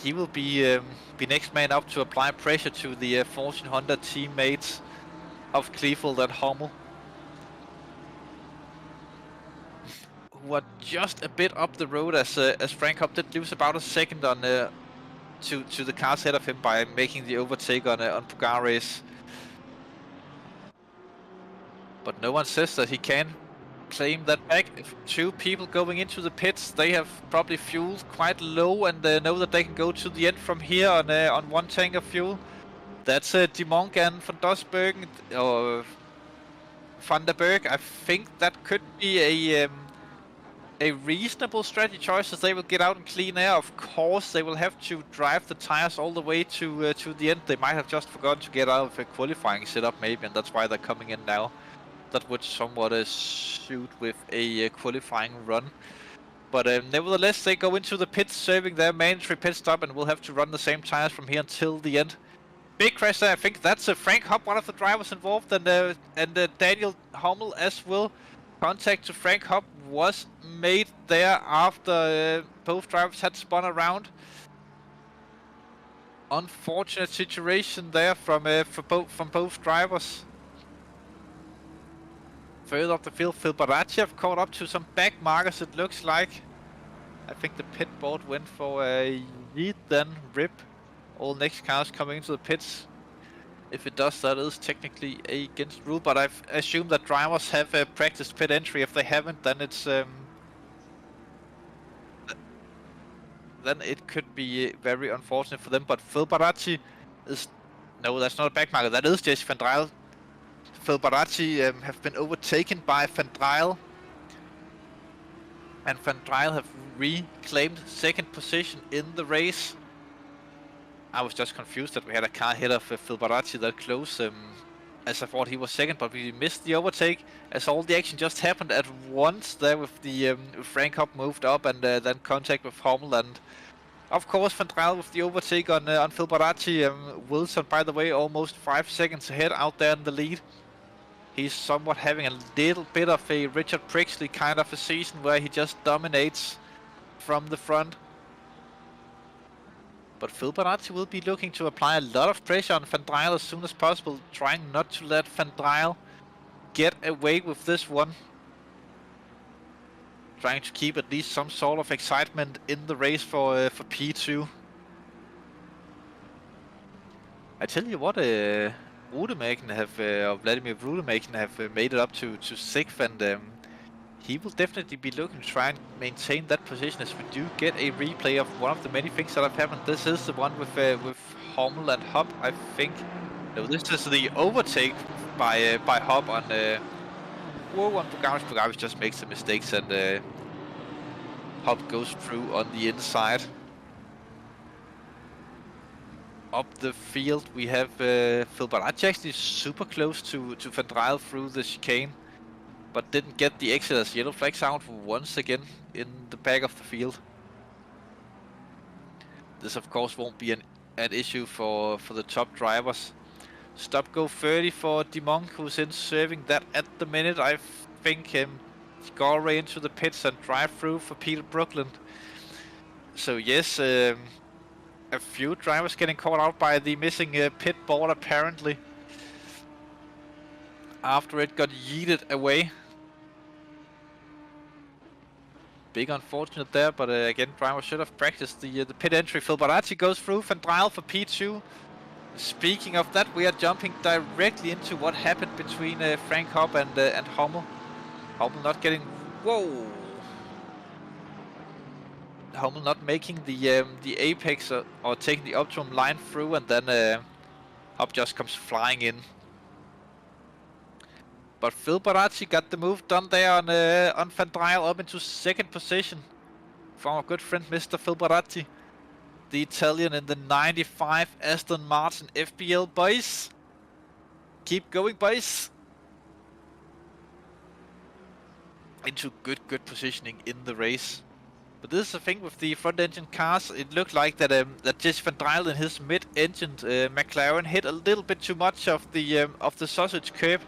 He will be next man up to apply pressure to the Fortune Honda teammates of Kleefeld and Hummel. Who are just a bit up the road as Francorchamps did lose about a second on to the cars ahead of him by making the overtake on Pugar Race. But no one says that he can claim that back. If 2 people going into the pits, they have probably fueled quite low and know that they can go to the end from here on 1 tank of fuel. That's de Monk and Van Dosbergen or Van der Berg. I think that could be a reasonable strategy choice, as they will get out and clean air. Of course, they will have to drive the tires all the way to the end. They might have just forgotten to get out of a qualifying setup, maybe, and that's why they're coming in now. That would somewhat suit with a qualifying run. But nevertheless, they go into the pits, serving their mandatory pit stop, and will have to run the same tires from here until the end. Big crash there. I think that's Francorchamps, one of the drivers involved, and Daniel Hummel as well. Contact to Francorchamps was made there after both drivers had spun around. Unfortunate situation there from both drivers. Further up the field, Phil Barachev caught up to some back markers, it looks like. I think the pit board went for a yeet, then rip. All next cars coming into the pits. If it does, that is technically against rule, but I've assumed that drivers have practiced pit entry. If they haven't, then it's then it could be very unfortunate for them. But Phil Barachi is... No, that's not a backmarker. That is Jesse Van Dryle. Phil Barachi have been overtaken by Van Dryle. And Van Dryle have reclaimed second position in the race. I was just confused that we had a car ahead of Phil Barachi that close, as I thought he was second, but we missed the overtake, as all the action just happened at once there with the Francorchamps moved up and then contact with Hummel, and of course Van Dryle with the overtake on Phil Barachi. Wilson, by the way, almost 5 seconds ahead out there in the lead. He's somewhat having a little bit of a Richard Prixley kind of a season where he just dominates from the front. But Phil Barachi will be looking to apply a lot of pressure on Van Dryle as soon as possible, trying not to let Van Dryle get away with this one. Trying to keep at least some sort of excitement in the race for P2. I tell you what, Vladimir Rudemaken have made it up to 6th, and he will definitely be looking to try and maintain that position, as we do get a replay of one of the many things that have happened. This is the one with Hummel and Hop, I think. No, this is the overtake by Hop on whoa, on Bugaris. Bugaris just makes the mistakes, and Hop goes through on the inside. Up the field, we have Phil Baracci actually super close to Van Dryle through the chicane, but didn't get the exit as yellow flags out once again in the back of the field. This of course won't be an issue for the top drivers. Stop go 30 for Dimong, who's in serving that at the minute. I think Galway into the pits and drive through for Peter Brooklyn. So yes, a few drivers getting caught out by the missing pit board apparently, after it got yeeted away. Big unfortunate there, but again, drivers should have practiced the pit entry. Phil Baracci goes through Van Dryle for P2. Speaking of that, we are jumping directly into what happened between Frank Hop and Hummel. Hummel not getting... Whoa! Hummel not making the apex or taking the optimum line through, and then Hop just comes flying in. But Phil Baracci got the move done there on Van Dryle up into second position from our good friend Mr. Phil Baracci, the Italian in the 95 Aston Martin FBL, boys. Keep going, boys. Into good positioning in the race. But this is the thing with the front engine cars. It looked like that Jesse Van Dryle in his mid-engined McLaren hit a little bit too much of the sausage curb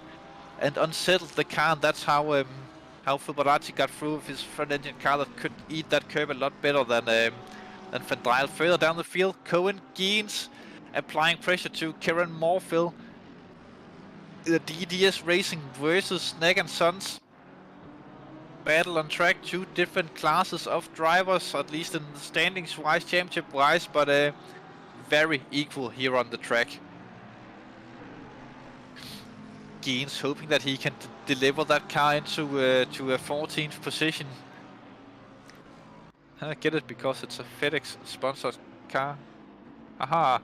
and unsettled the car, and that's how Phil Baracci got through with his front engine car that could eat that curb a lot better than Van Dryle. Further down the field, Cohen Geens applying pressure to Kieran Morfill. The DDS Racing versus Snag and Sons. Battle on track, two different classes of drivers, at least in the standings wise, championship wise, but very equal here on the track. Geens hoping that he can deliver that car into to a 14th position. I get it, because it's a FedEx sponsored car. Aha!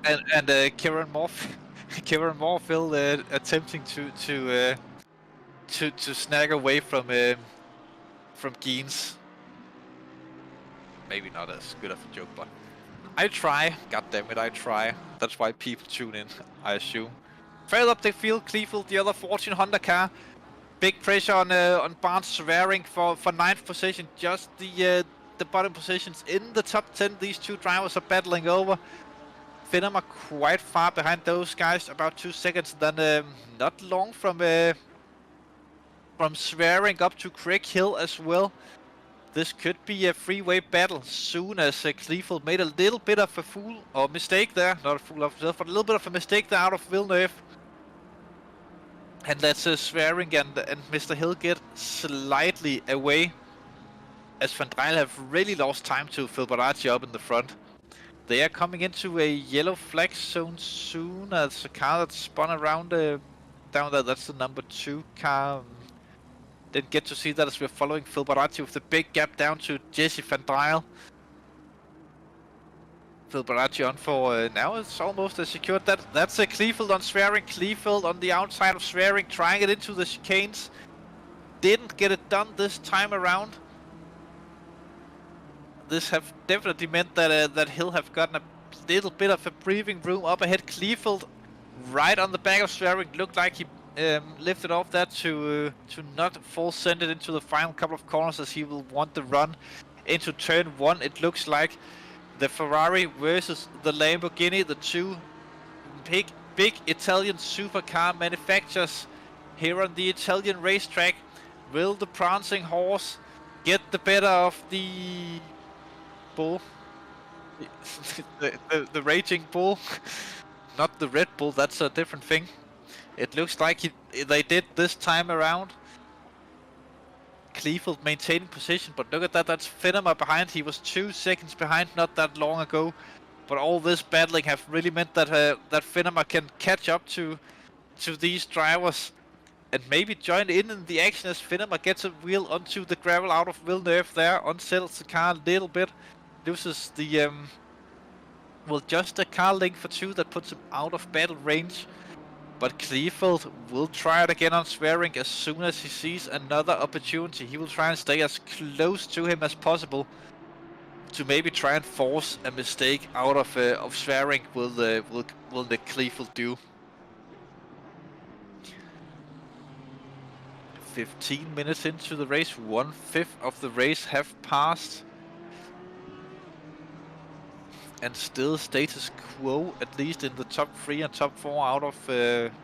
And Kieran Morfill attempting to snag away from Geens. Maybe not as good of a joke, but I try. God damn it, I try. That's why people tune in, I assume. Further up the field, Cleveland, the other 14 Honda car. Big pressure on Barnes Swearing for 9th position. Just the bottom positions in the top 10. These two drivers are battling over. Finham are quite far behind those guys, about 2 seconds. Then not long from Swearing up to Craig Hill as well. This could be a three-way battle soon, as Cleveland made a little bit of a mistake there. Not a fool of himself, but a little bit of a mistake there out of Villeneuve. And let's Swearing and Mr. Hill get slightly away, as Van Dryle have really lost time to Phil Baracci up in the front. They are coming into a yellow flag zone soon, as a car that spun around down there. That's the number 2 car. Didn't get to see that as we're following Phil Baracci with the big gap down to Jesse Van Dryle. Phil Baracci on for now. It's almost secured. That's a Cleveland on Swearing. Cleveland on the outside of Swearing, trying it into the chicanes. Didn't get it done this time around. This have definitely meant that Hill have gotten a little bit of a breathing room up ahead. Cleveland right on the back of Swearing. Looked like he lifted off that to not fall centered into the final couple of corners, as he will want the run into turn 1. It looks like the Ferrari versus the Lamborghini, the two big Italian supercar manufacturers here on the Italian racetrack. Will the prancing horse get the better of the bull? the raging bull? Not the Red Bull, that's a different thing. It looks like they did this time around. Cleveland maintaining position, but look at that, that's Finham behind. He was 2 seconds behind not that long ago. But all this battling have really meant that Finham can catch up to these drivers. and maybe join in the action as Finema gets a wheel onto the gravel out of Villeneuve there, unsettles the car a little bit, loses the well, just a car link for 2 that puts him out of battle range. But Kleefeld will try it again on Swearing as soon as he sees another opportunity. He will try and stay as close to him as possible to maybe try and force a mistake out of Swearing. Will the Kleefeld do? 15 minutes into the race, 1/5 of the race have passed. And still status quo, at least in the top 3 and top 4 out of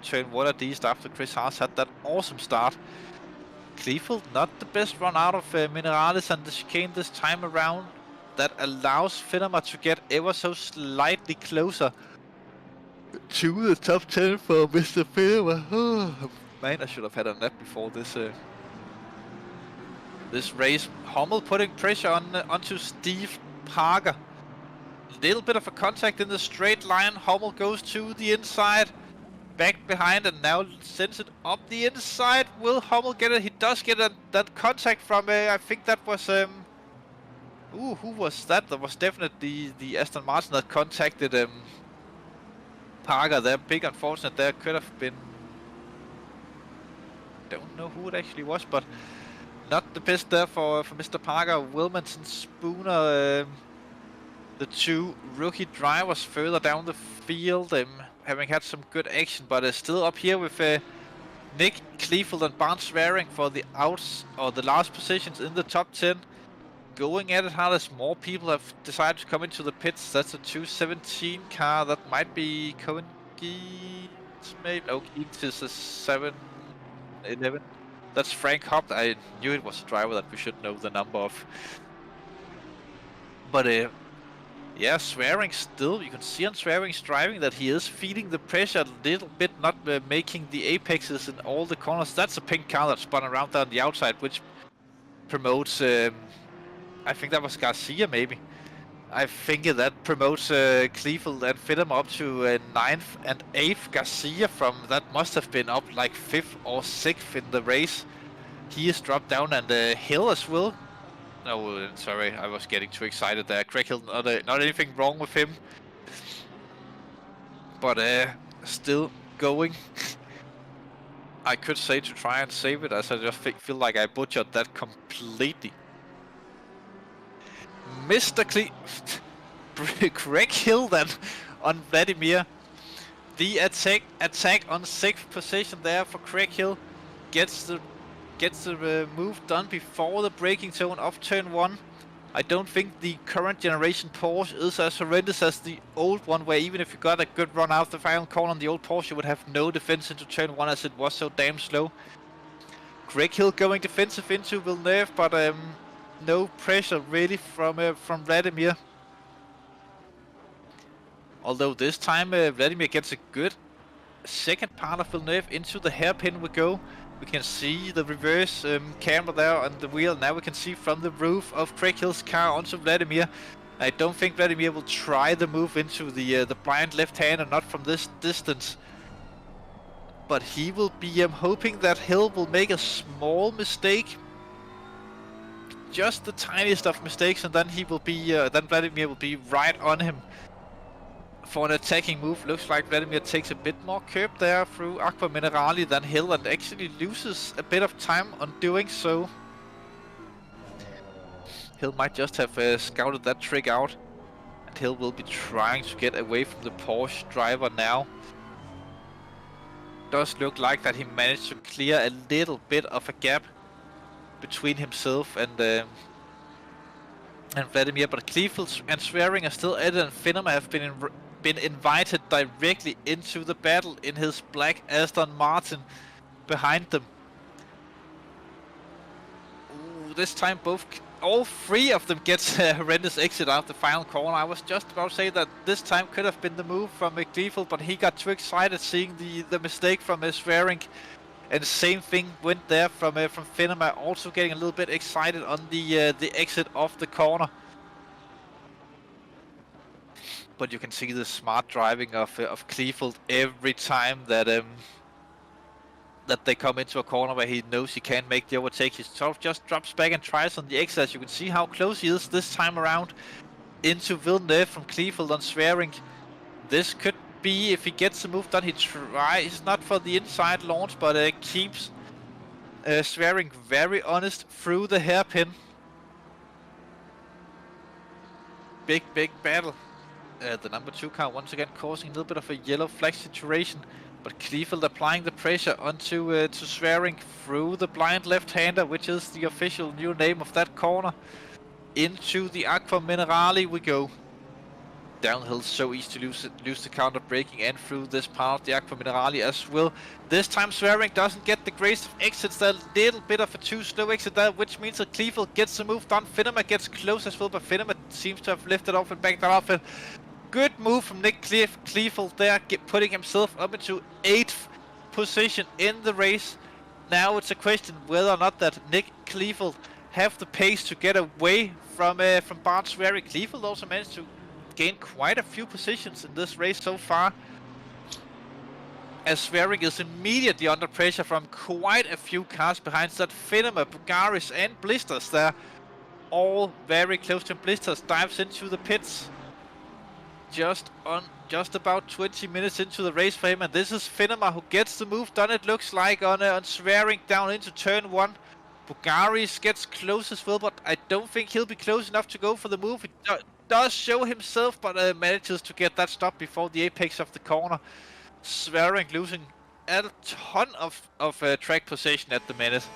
turn 1 at least, after Chris Haas had that awesome start. Kleefeld not the best run out of Minerales and the chicane this time around. That allows Finema to get ever so slightly closer to the top 10 for Mr. Finema. Oh, man, I should have had a nap before this this race. Hummel putting pressure onto Steve Parker. Little bit of a contact in the straight line. Hummel goes to the inside, back behind, and now sends it up the inside. Will Hummel get it? He does get that contact from, I think that was, who was that? That was definitely the Aston Martin that contacted Parker there. Big unfortunate there. Could have been, don't know who it actually was, but not the best there for Mr. Parker. Wilmanson, Spooner, the 2 rookie drivers further down the field, having had some good action, but still up here with Nick Kleefeld and Barnes Swearing for the outs or the last positions in the top 10. Going at it hard as more people have decided to come into the pits. That's a 217 car. That might be Cohen Geets, maybe. Oh, Geets is a 711. That's Frank Hopp. I knew it was a driver that we should know the number of. But yeah, Swearing still, you can see on Swearing's driving that he is feeling the pressure a little bit, not making the apexes in all the corners. That's a pink car that spun around there on the outside, which promotes, I think that was Garcia maybe. I think that promotes Kleefeld and Finema up to 9th and 8th. Garcia from that must have been up like 5th or 6th in the race. He is dropped down, and Hill as well. No, sorry, I was getting too excited there. Craig Hill, not anything wrong with him. But still going. I could say to try and save it, as I just feel like I butchered that completely. Mr. Craig Hill then on Vladimir. The attack on 6th position there for Craig Hill. Gets the move done before the braking zone of turn 1. I don't think the current generation Porsche is as horrendous as the old one, where even if you got a good run out the final corner on the old Porsche, you would have no defense into turn 1 as it was so damn slow. Craig Hill going defensive into Villeneuve, but no pressure really from Vladimir. Although this time Vladimir gets a good second part of Villeneuve. Into the hairpin we go. We can see the reverse camera there on the wheel. Now we can see from the roof of Craig Hill's car onto Vladimir. I don't think Vladimir will try the move into the blind left hand, and not from this distance. But he will be hoping that Hill will make a small mistake. Just the tiniest of mistakes, and then he will be then Vladimir will be right on him for an attacking move. Looks like Vladimir takes a bit more curb there through Aqua Minerali than Hill, and actually loses a bit of time on doing so. Hill might just have scouted that trick out, and Hill will be trying to get away from the Porsche driver now. Does look like that he managed to clear a little bit of a gap between himself and Vladimir, but Kleefeld and Swearing are still at it, and Finema have been invited directly into the battle in his black Aston Martin behind them. Ooh, this time all 3 of them gets a horrendous exit out the final corner. I was just about to say that this time could have been the move from Kleefeld, but he got too excited seeing the mistake from Swearing. And the same thing went there from Finema, also getting a little bit excited on the exit of the corner. But you can see the smart driving of Kleefeld every time that that they come into a corner where he knows he can't make the overtake. He sort of just drops back and tries on the exit. As you can see how close he is this time around into Villeneuve from Kleefeld on Swearing. This could be, if he gets the move done, he tries not for the inside launch, but keeps Swearing very honest through the hairpin. Big battle. The number 2 car once again causing a little bit of a yellow flag situation, but Kleefeld applying the pressure onto to Swearing through the blind left-hander, which is the official new name of that corner. Into the Aqua Minerale we go. Downhill so easy to lose the counter braking, and through this part of the Aqua Minerale as well. This time Swearing doesn't get the grace of exits. A little bit of a too slow exit there, which means that Kleefeld gets the move done. Finnemer gets close as well, but Finnemer seems to have lifted off and backed that off. And good move from Nick Kleefeld there, putting himself up into 8th position in the race. Now it's a question whether or not that Nick Kleefeld have the pace to get away from Bart Swearing. Kleefeld also managed to gain quite a few positions in this race so far, as Swearing is immediately under pressure from quite a few cars behind. That Finnemer, Bugaris and Blisters there, all very close to him. Blisters dives into the pits just about 20 minutes into the race for him, and this is Finnemer who gets the move done, it looks like, on Swearing down into turn 1. Bugaris gets close as well, but I don't think he'll be close enough to go for the move. He does show himself, but manages to get that stop before the apex of the corner. Swearing losing a ton of track position at the minute.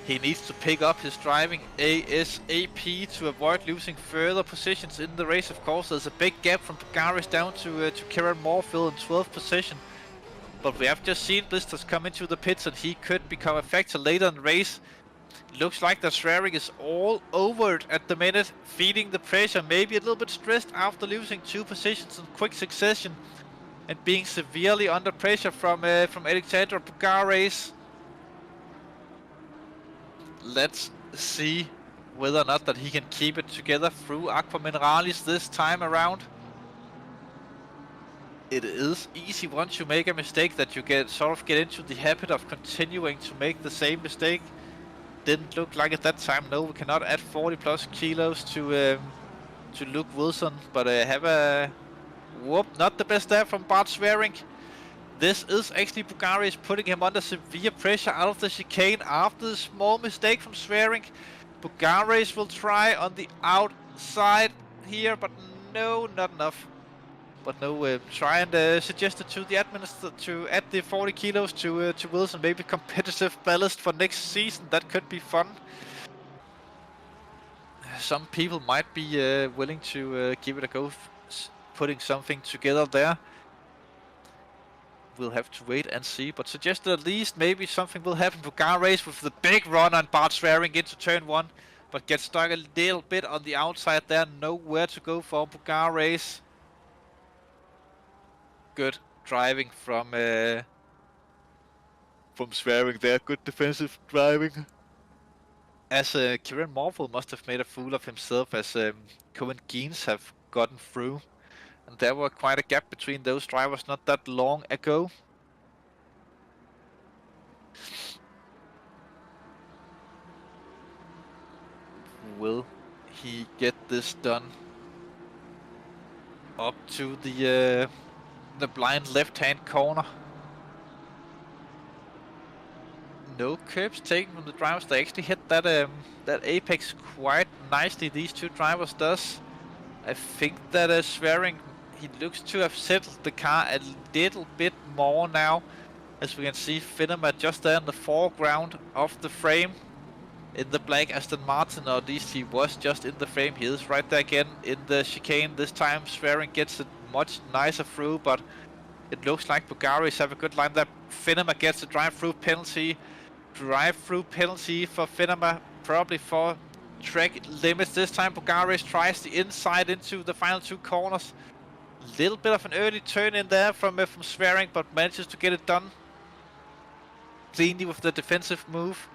He needs to pick up his driving ASAP to avoid losing further positions in the race. Of course, there's a big gap from Bugaris down to Kieran Morfield in 12th position. But we have just seen Blisters come into the pits, and he could become a factor later in the race. Looks like that Swearing is all over it at the minute, feeding the pressure, maybe a little bit stressed after losing 2 positions in quick succession and being severely under pressure from Alexander Bugaris. Let's see whether or not that he can keep it together through Aqua Minerales this time around. It is easy once you make a mistake that you get into the habit of continuing to make the same mistake. Didn't look like at that time. No, we cannot add 40 plus kilos to Luke Wilson, but have a whoop, not the best there from Bart Swearing. This is actually Bugaris putting him under severe pressure out of the chicane after the small mistake from Swearing. Bugaris will try on the outside here, but no, not enough. But no, try and suggest it to the administrator to add the 40 kilos to Wilson. Maybe competitive ballast for next season. That could be fun. Some people might be willing to give it a go, putting something together there. We'll have to wait and see, but suggested at least maybe something will happen. Bugaris with the big run on Bart Swearing into turn 1, but gets stuck a little bit on the outside there. Nowhere to go for Bugaris. Good driving from Swearing there. Good defensive driving. As Kieran Morfield must have made a fool of himself, as Cohen Geens have gotten through. And there were quite a gap between those drivers not that long ago. Will he get this done? Up to the blind left-hand corner. No curbs taken from the drivers. They actually hit that that apex quite nicely. These two drivers does. I think that Swearing, he looks to have settled the car a little bit more now, as we can see Finnemer just there in the foreground of the frame in the black Aston Martin, or at least he was just in the frame. He is right there again in the chicane. This time Swearing gets it much nicer through, but it looks like Bugaris have a good line there. Finnemer gets a drive-through penalty. Drive-through penalty for Finnemer, probably for track limits this time. Bugaris tries the inside into the final 2 corners. Little bit of an early turn in there from Swearing, but manages to get it done cleanly with the defensive move.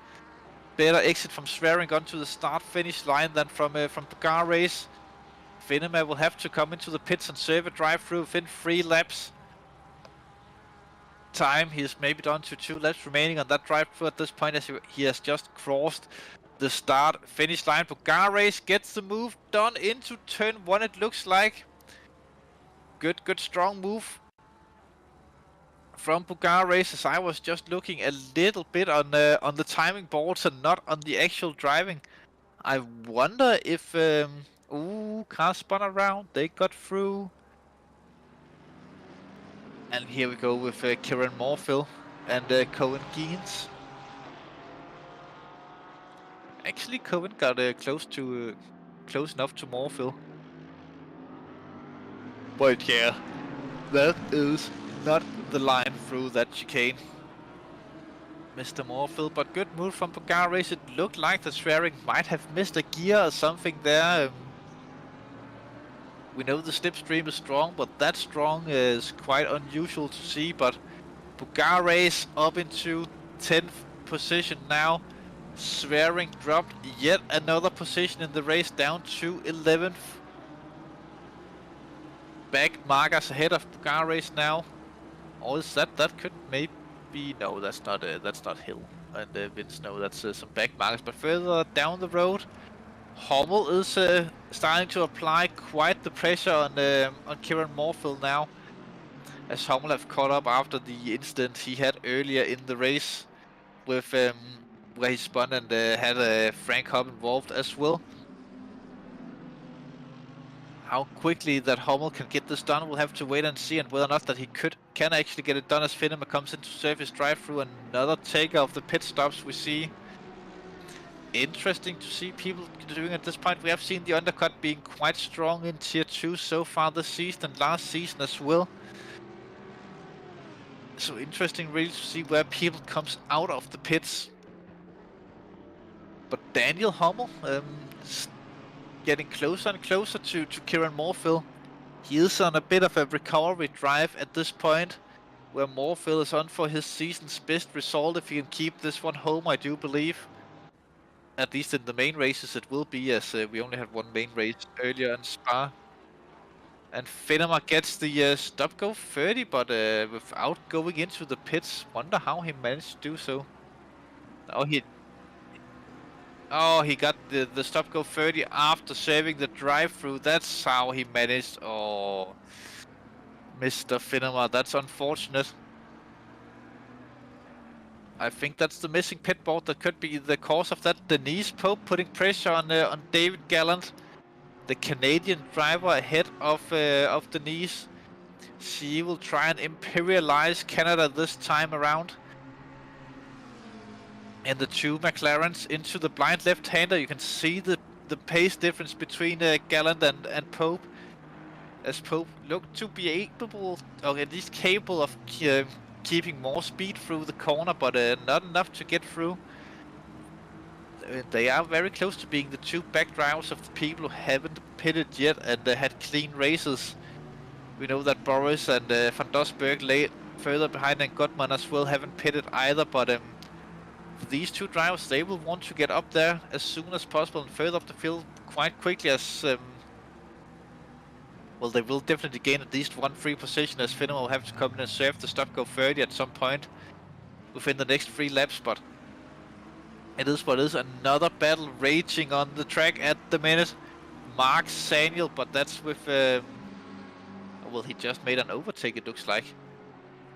Better exit from Swearing onto the start-finish line than from Bugaris. Finnemer will have to come into the pits and serve a drive-through within 3 laps. time. He's maybe down to 2 laps remaining on that drive-through at this point, as he has just crossed the start-finish line. Bugares gets the move done into turn 1, it looks like. Good strong move from Bugares, as I was just looking a little bit on the timing boards and not on the actual driving. I wonder if... ooh, car spun around, they got through. And here we go with Kieran Morfill and Cohen Geens. Actually, Cohen got close enough to Morfill. But yeah, that is not the line through that chicane, Mr. Morfill. But good move from Bugares. It looked like the swearing might have missed a gear or something there. We know the slipstream is strong, but that strong is quite unusual to see. But Bugares up into 10th position now. Swearing dropped yet another position in the race, down to 11th. Back markers ahead of Bugares now. Or is that could maybe, no, that's not Hill and Vince. No, that's some back markers. But further down the road, Hummel is starting to apply quite the pressure on Kieran Morfill now, as Hummel have caught up after the incident he had earlier in the race with where he spun and had Francorchamps involved as well. How quickly that Hummel can get this done, we'll have to wait and see, and whether or not that he can actually get it done as Finema comes into surface drive-through. Another taker of the pit stops we see. Interesting to see people doing at this point. We have seen the undercut being quite strong in Tier 2 so far this season and last season as well. So interesting really to see where people comes out of the pits. But Daniel Hummel getting closer and closer to Kieran Morfill. He is on a bit of a recovery drive at this point, where Morfill is on for his season's best result if he can keep this one home, I do believe. At least in the main races it will be, as we only had one main race earlier in Spa. And Finema gets the stop-go 30, but without going into the pits. Wonder how he managed to do so. Oh, he got the stop-go 30 after saving the drive-through. That's how he managed. Oh, Mr. Finema, that's unfortunate. I think that's the missing pit board that could be the cause of that. Denise Pope putting pressure on David Gallant, the Canadian driver ahead of Denise. She will try and imperialize Canada this time around. And the two McLarens into the blind left-hander. You can see the pace difference between Gallant and Pope, as Pope looked to be able, or at least capable of keeping more speed through the corner, but not enough to get through. They are very close to being the two back drivers of the people who haven't pitted yet and had clean races. We know that Boris and Van Dosberg lay further behind, and Gottman as well haven't pitted either, but these two drivers, they will want to get up there as soon as possible and further up the field quite quickly, as well, they will definitely gain at least one free position, as Finema will have to come in and serve the stop-go 30 at some point within the next 3 laps. But it is what it is. Another battle raging on the track at the minute. Mark Saniel, but that's with well, he just made an overtake, it looks like,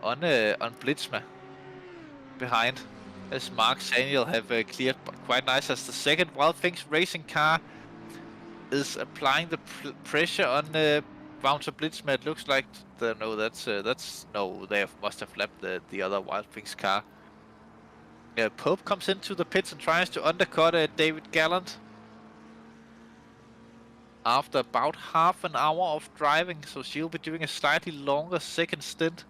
on Blitzma behind, as Mark Saniel have cleared quite nice, as the second Wild Things Racing car is applying the pressure on Wouter Blitzma. It looks like no, they must have left the other Wild Things car. Pope comes into the pits and tries to undercut David Gallant after about half an hour of driving, so she'll be doing a slightly longer second stint.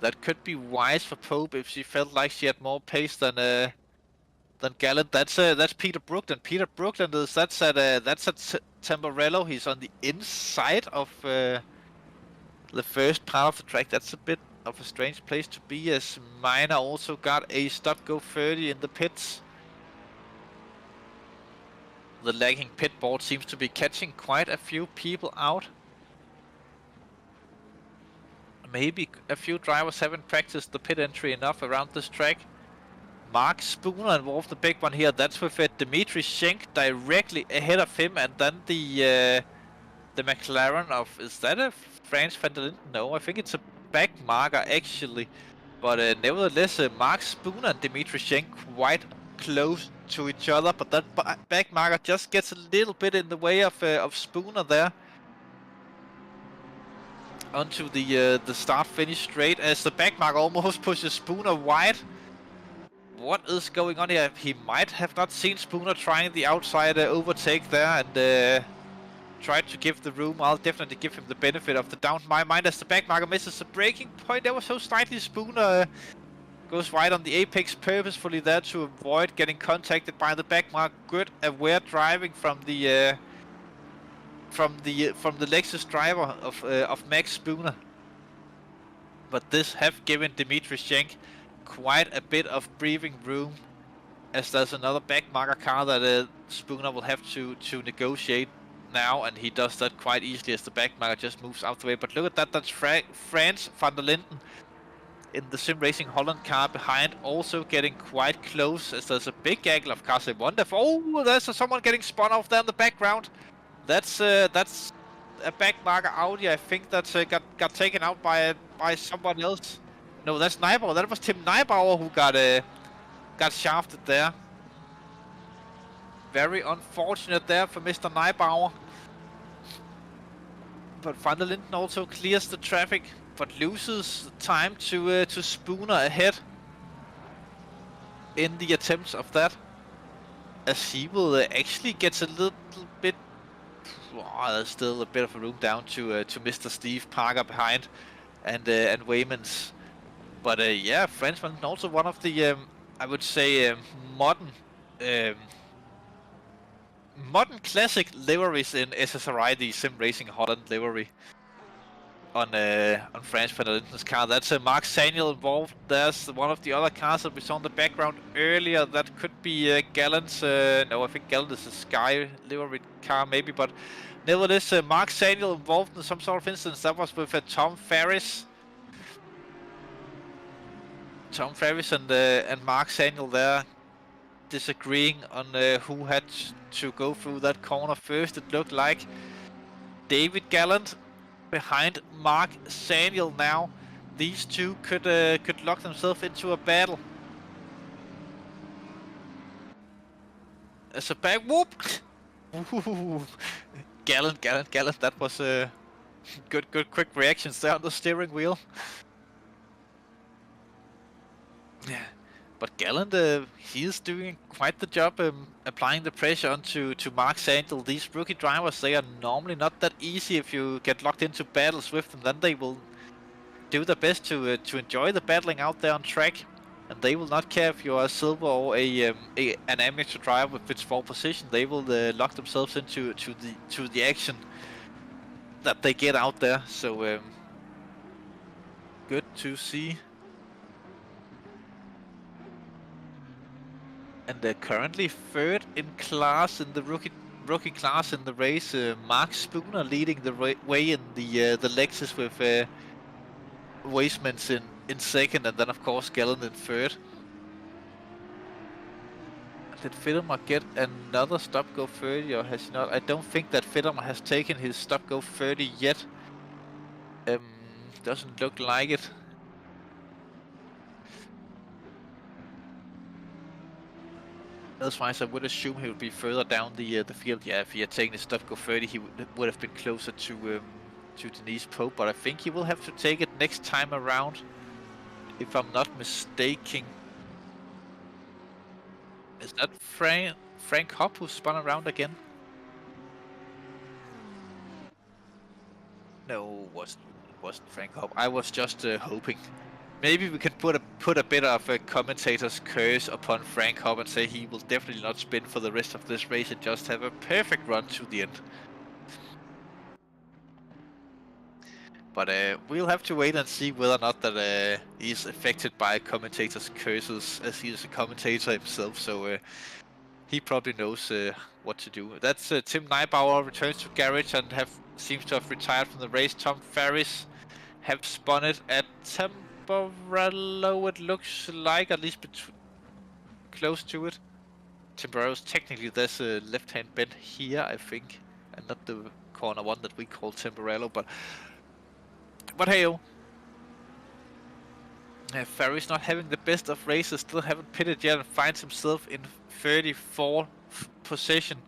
That could be wise for Pope if she felt like she had more pace than Gallant. That's Peter Brookland. Peter Brookland is that's at Tamburello. He's on the inside of the first part of the track. That's a bit of a strange place to be, as Minor also got a stop-go 30 in the pits. The lagging pit board seems to be catching quite a few people out. maybe a few drivers haven't practiced the pit entry enough around this track. Mark Spooner involved, the big one here. That's with Dmitry Schenk directly ahead of him, and then the McLaren of, is that a Franz van der Linden? No, I think it's a back marker actually. But nevertheless, Mark Spooner and Dmitry Schenk quite close to each other, but that back marker just gets a little bit in the way of Spooner there. Onto the start-finish straight, as the back marker almost pushes Spooner wide. What is going on here? He might have not seen Spooner trying the outside overtake there and tried to give the room. I'll definitely give him the benefit of the doubt in my mind as the back marker misses the braking point. There was so slightly. Spooner goes wide on the apex purposefully there to avoid getting contacted by the back marker. Good aware driving from the Lexus driver of Max Spooner. But this have given Dmitry Schenk quite a bit of breathing room, as there's another back marker car that Spooner will have to negotiate now, and he does that quite easily as the back marker just moves out the way. But look at that, that's Franz van der Linden in the Sim Racing Holland car behind, also getting quite close, as there's a big angle of cars. I wonder if, oh, there's someone getting spun off there in the background. That's a back marker Audi. I think that's got taken out by someone else. No, that's Neibauer. That was Tim Neibauer who got shafted there. Very unfortunate there for Mr. Neibauer. But van der Linden also clears the traffic, but loses time to Spooner ahead in the attempts of that, as he will actually gets a little bit. Oh, there's still a bit of a room down to Mr. Steve Parker behind, and Waymans. But yeah, Franz van der Linden also one of the I would say modern classic liveries in SSRI, the Sim Racing Holland livery on Franz van der Linden's car. That's Mark Saniel involved. There's one of the other cars that we saw in the background earlier. That could be Gallant's. No, I think Gallant is a Sky livery car maybe, but nevertheless, Mark Saniel involved in some sort of instance. That was with Tom Ferris. Tom Ferris and Mark Saniel there disagreeing on who had to go through that corner first. It looked like David Gallant behind Mark Saniel now. These two could lock themselves into a battle. As a back whoop. Gallant. That was a good quick reactions there on the steering wheel. Yeah, but Gallant, he is doing quite the job applying the pressure onto Mark Sandel. These rookie drivers, they are normally not that easy. If you get locked into battles with them, then they will do their best to enjoy the battling out there on track, and they will not care if you are a silver or an amateur driver with its 4th position. They will lock themselves into the action that they get out there. So good to see. And they're currently 3rd in class in the rookie class in the race. Mark Spooner leading the way in the Lexus with Weismans in 2nd, and then of course Gallant in 3rd. Did Fittermer get another stop go 30, or has he not? I don't think that Fittermer has taken his stop go 30 yet. Doesn't look like it. Otherwise, I would assume he would be further down the field. Yeah, if he had taken his stop go 30, he would have been closer to Denise Pope. But I think he will have to take it next time around, if I'm not mistaken. Is that Frank Hopp who spun around again? No, it wasn't Frank Hopp. I was just hoping. Maybe we can put a bit of a commentator's curse upon Frank Hopp and say he will definitely not spin for the rest of this race and just have a perfect run to the end. But we'll have to wait and see whether or not that he's affected by commentator's curses, as he is a commentator himself. So he probably knows what to do. That's Tim Neibauer returns to garage and seems to have retired from the race. Tom Ferris have spun it at Temporello, it looks like, at least close to it. Temporello's technically there's a left-hand bend here, I think, and not the corner one that we call Temporello, but hey-oh. Ferry's not having the best of races, still haven't pitted yet and finds himself in 34th position.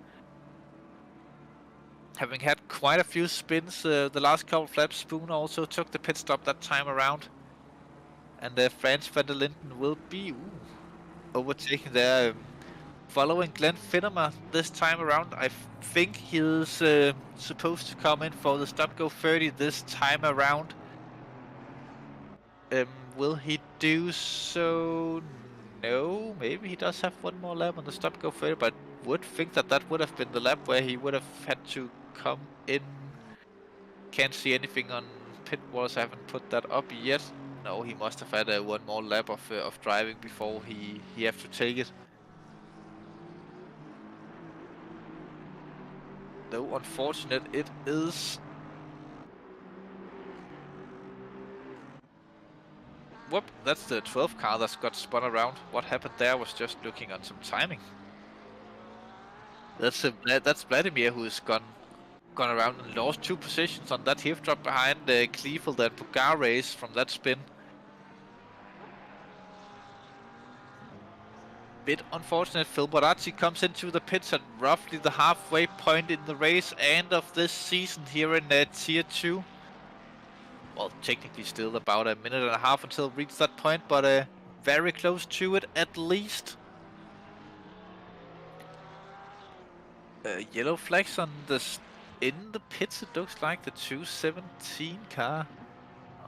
Having had quite a few spins the last couple of laps, Spoon also took the pit stop that time around. And Frans van der Linden will be overtaking there. Following Glenn Finnemer this time around. I think he's supposed to come in for the stop-go 30 this time around. Will he do so? No, maybe he does have one more lap on the stop-go 30, but would think that that would have been the lap where he would have had to come in. Can't see anything on pit walls. I haven't put that up yet. No, he must have had one more lap of driving before he have to take it. Though unfortunate it is. Whoop, that's the 12th car that's got spun around. What happened there was just looking on some timing. That's Vladimir who's gone around and lost 2 positions on that hill drop behind Kleefeld and Bugares from that spin. Bit unfortunate. Phil Barazzi comes into the pits at roughly the halfway point in the race and of this season here in Tier 2. Well, technically still about a minute and a half until we reach that point, but very close to it at least. Yellow flags on in the pits. It looks like the 217 car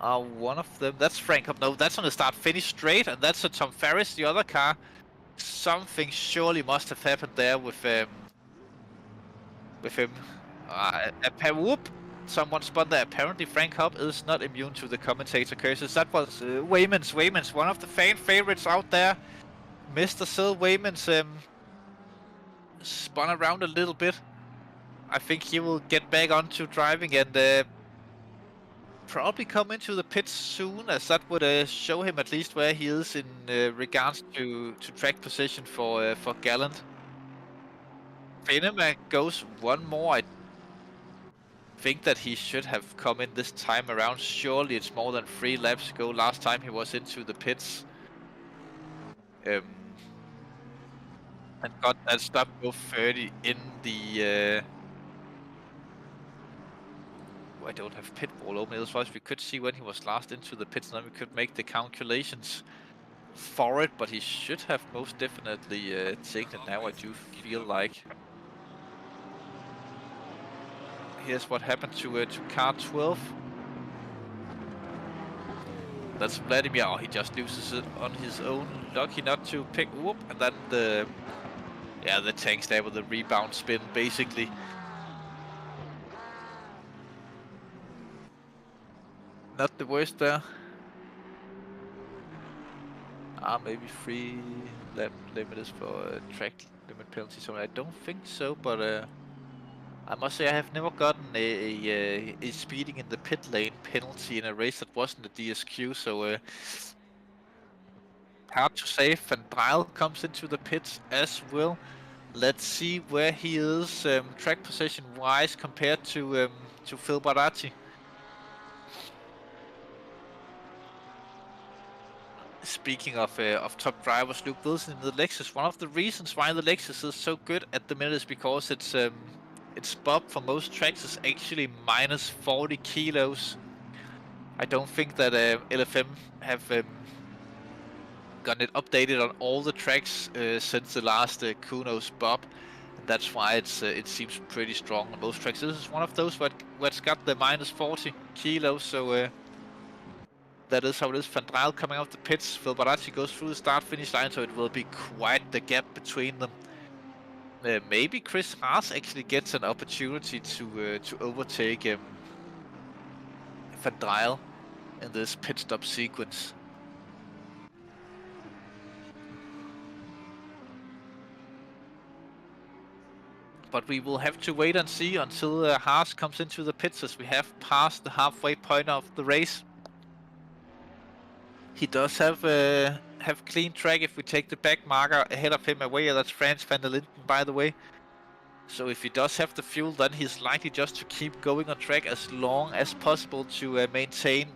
are one of them. That's Frank. No, that's on the start-finish straight, and that's a Tom Ferris, the other car. Something surely must have happened there with him. Whoop! Someone spun there. Apparently Frank Hub is not immune to the commentator curses. That was Waymans, one of the fan favorites out there. Mr. Sil Waymans spun around a little bit. I think he will get back onto driving and probably come into the pits soon, as that would show him at least where he is in regards to track position for Gallant. Finnemer goes one more. I think that he should have come in this time around. Surely it's more than 3 laps ago last time he was into the pits. And got that stop go 30 in the I don't have pit wall open, otherwise we could see when he was last into the pits and then we could make the calculations for it, but he should have most definitely taken it now, I do feel like. Here's what happened to car 12. That's Vladimir. Oh, he just loses it on his own. Lucky not to pick. Whoop, and then the tanks there with the rebound spin, basically. Not the worst there. Maybe 3 lap limit is for track limit penalty. So I don't think so, but I must say I have never gotten a speeding in the pit lane penalty in a race that wasn't a DSQ, so hard to say. Van Dryle comes into the pits as well. Let's see where he is track position wise compared to Phil Barazzi. Speaking of top drivers, Luke Wilson in the Lexus. One of the reasons why the Lexus is so good at the minute is because its bob for most tracks is actually minus 40 kilos. I don't think that LFM have gotten it updated on all the tracks since the last Kuno's bob. And that's why it seems pretty strong on most tracks. This is one of those where it's got the minus 40 kilos, so that is how it is. Van Dryle coming out the pits. Phil Barazzi goes through the start-finish line, so it will be quite the gap between them. Maybe Chris Haas actually gets an opportunity to overtake Van Dryle in this pit stop sequence. But we will have to wait and see until Haas comes into the pits, as we have passed the halfway point of the race. He does have clean track if we take the back marker ahead of him away. That's Frans van der Linden, by the way. So if he does have the fuel, then he's likely just to keep going on track as long as possible to maintain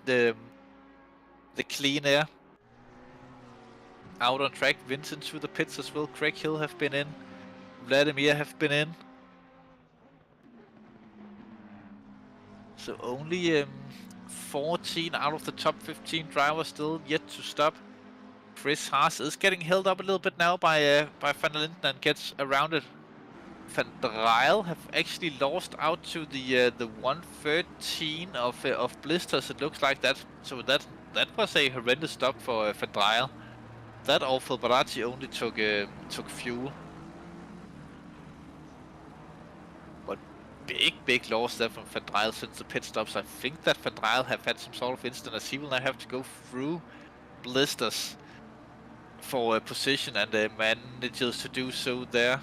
the clean air. Out on track, Vincent to the pits as well. Craig Hill have been in. Vladimir have been in. So only 14 out of the top 15 drivers still yet to stop. Chris Haas is getting held up a little bit now by Van der Linden and gets around it. Van der Rijl have actually lost out to the 113 of blisters. It looks like that. So that was a horrendous stop for Van der Rijl. That awful Barati only took fuel. But big loss there from Van der Rijl since the pit stops. I think that Van der Rijl have had some sort of incident as he will now have to go through blisters for a position, and manages to do so there.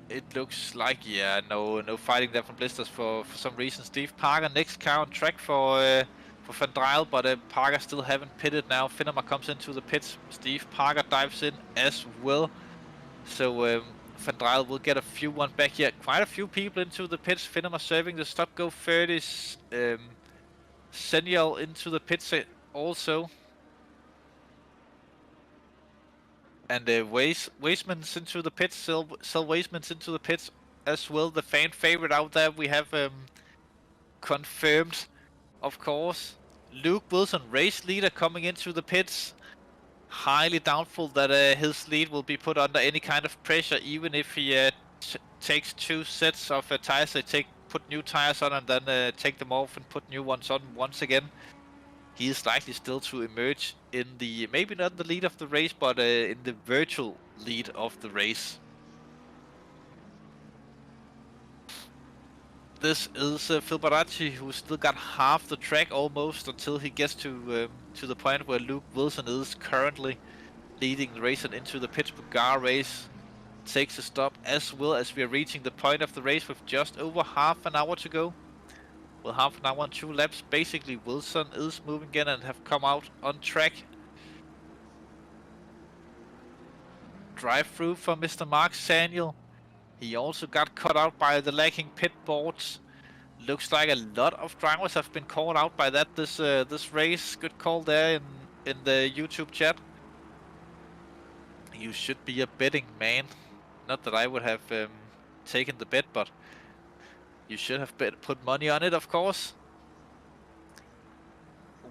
It looks like, yeah, no fighting there from blisters for some reason. Steve Parker, next car on track for Van der Rijl, but Parker still haven't pitted now. Finema comes into the pits. Steve Parker dives in as well. So Van der Rijl will get a few one back here. Quite a few people into the pits. Finema serving the stop go 30s. Senial into the pits also. And Weisman's into the pits, Sel Weisman's into the pits as well. The fan favorite out there we have confirmed, of course. Luke Wilson, race leader, coming into the pits. Highly doubtful that his lead will be put under any kind of pressure, even if he takes 2 sets of tires. They put new tires on and then take them off and put new ones on once again. He is likely still to emerge in the, maybe not the lead of the race, but in the virtual lead of the race. This is Phil Baracci, who's still got half the track almost until he gets to the point where Luke Wilson is currently leading the race, and into the Pittsburgh Gar race takes a stop as well as we are reaching the point of the race with just over half an hour to go. Well, half an hour and 2 laps. Basically, Wilson is moving again and have come out on track. Drive through for Mr. Mark Saniel. He also got caught out by the lacking pit boards. Looks like a lot of drivers have been called out by that this race. Good call there in the YouTube chat. You should be a betting man. Not that I would have taken the bet, but you should have put money on it, of course.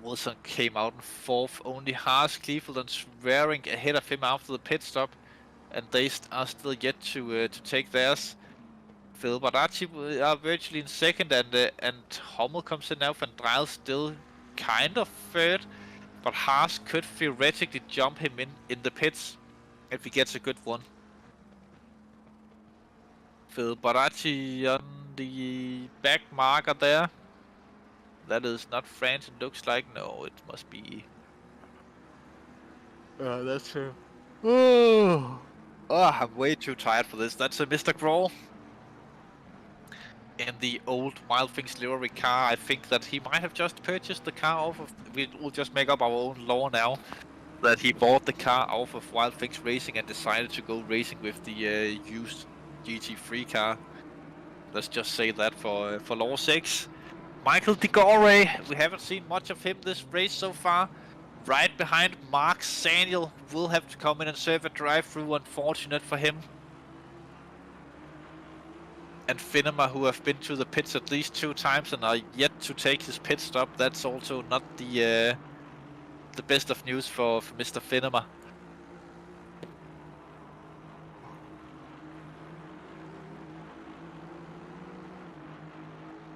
Wilson came out in 4th. Only Haas, Kleefeld and Swearing ahead of him after the pit stop. And they are still yet to take theirs. Phil Baracci are virtually in 2nd, and Hummel comes in now. Van der Rijl still kind of 3rd. But Haas could theoretically jump him in the pits if he gets a good one. Phil Baracci on the back marker there. That is not France, it looks like. No, it must be. That's true. Oh, I'm way too tired for this. That's a Mr. Grohl in the old Wild Things livery car. I think that he might have just purchased the car off of. We'll just make up our own law now. That he bought the car off of Wild Things Racing and decided to go racing with the used GT3 car. Let's just say that for law sakes. Michael De Gore, we haven't seen much of him this race so far. Right behind Mark Saniel, will have to come in and serve a drive-through, unfortunate for him. And Finema, who have been to the pits at least 2 times and are yet to take his pit stop. That's also not the best of news for Mr. Finema.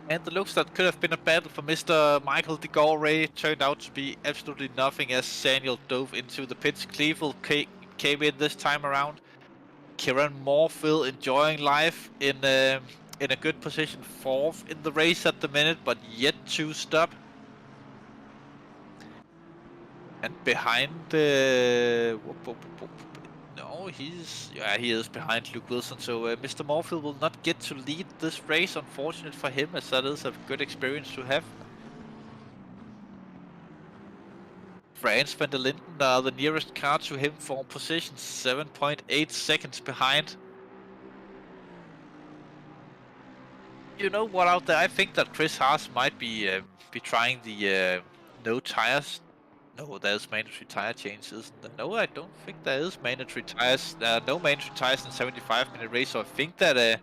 And the looks that could have been a battle for Mr. Michael De Gore turned out to be absolutely nothing as Saniel dove into the pits. Kleefeld came in this time around. Kieran Morfield enjoying life in a good position, 4th in the race at the minute, but yet to stop. And behind no, he is behind Luke Wilson, so Mr. Morfield will not get to lead this race, unfortunate for him, as that is a good experience to have. France van der Linden are the nearest car to him for position, 7.8 seconds behind. You know what out there? I think that Chris Haas might be trying the no tires. No, there's mandatory tire change, isn't there? No, I don't think there is mandatory tires. No mandatory tires in 75-minute race. So I think that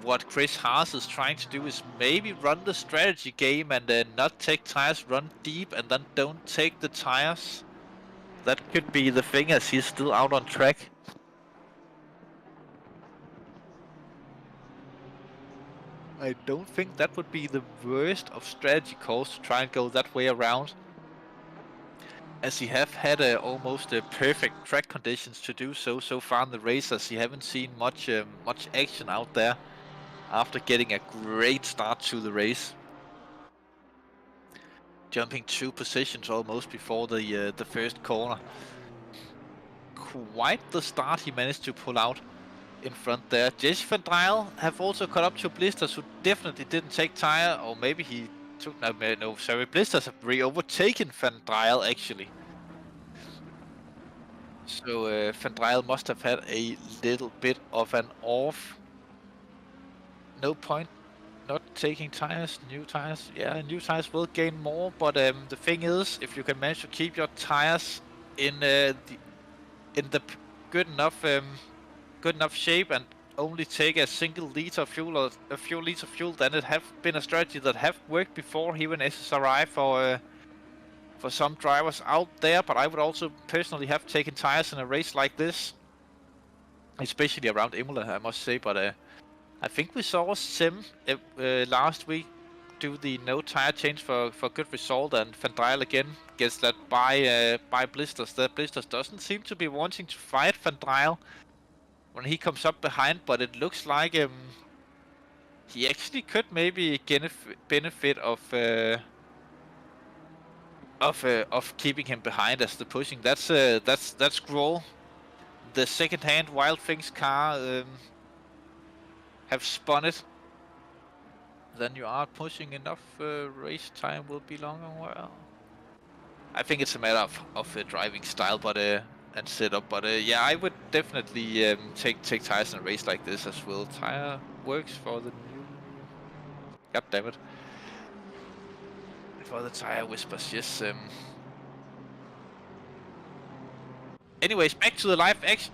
what Chris Haas is trying to do is maybe run the strategy game and not take tires, run deep, and then don't take the tires. That could be the thing, as he's still out on track. I don't think that would be the worst of strategy calls to try and go that way around, as he have had almost perfect track conditions to do so far in the race, as he haven't seen much action out there after getting a great start to the race. Jumping 2 positions almost before the first corner. Quite the start he managed to pull out in front there. Jesse Van Drijl have also caught up to Blisters, who definitely didn't take tire, or maybe he took, no, sorry, Blisters have overtaken Van Drijl actually. So Van Drijl must have had a little bit of an off. No point not taking tires, new tires. Yeah, new tires will gain more, but the thing is, if you can manage to keep your tires in the good enough shape and only take a single liter of fuel or a few liters of fuel, then it have been a strategy that have worked before here in SSRI for some drivers out there. But I would also personally have taken tires in a race like this, especially around Imola, I must say. But I think we saw Sim last week do the no tire change for good result, and Van Drijl again gets that by Blisters. That Blisters doesn't seem to be wanting to fight Van Drijl when he comes up behind, but it looks like he actually could maybe get a benefit of keeping him behind as the pushing. That's Grohl, the second-hand Wild Things car. Have spun it, then you are pushing enough, race time will be longer. Well, I think it's a matter of driving style, but and setup. But yeah, I would definitely take tires in a race like this as well. Tire works for the new. God damn it! For the tire whispers, yes. Anyways, back to the live action.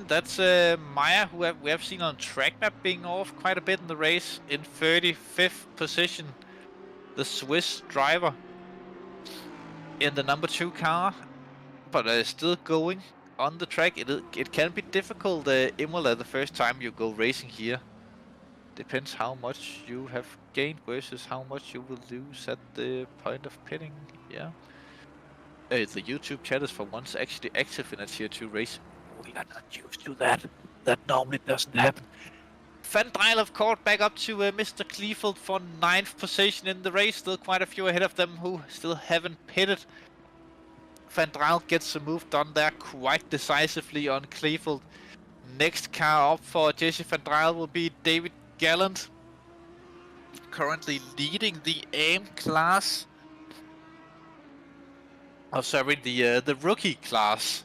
That's Maya, who we have seen on track map being off quite a bit in the race, in 35th position. The Swiss driver in the number 2 car, but still going on the track. It can be difficult, Imola, the first time you go racing here. Depends how much you have gained versus how much you will lose at the point of pitting. Yeah. The YouTube chat is for once actually active in a tier 2 race. We are not used to that. That normally doesn't happen. Van Drijl have caught back up to Mr. Kleefeld for 9th position in the race. Still quite a few ahead of them who still haven't pitted. Van Drijl gets a move done there quite decisively on Kleefeld. Next car up for Jesse Van Drijl will be David Gallant, currently leading the AM class. Oh, sorry, the rookie class.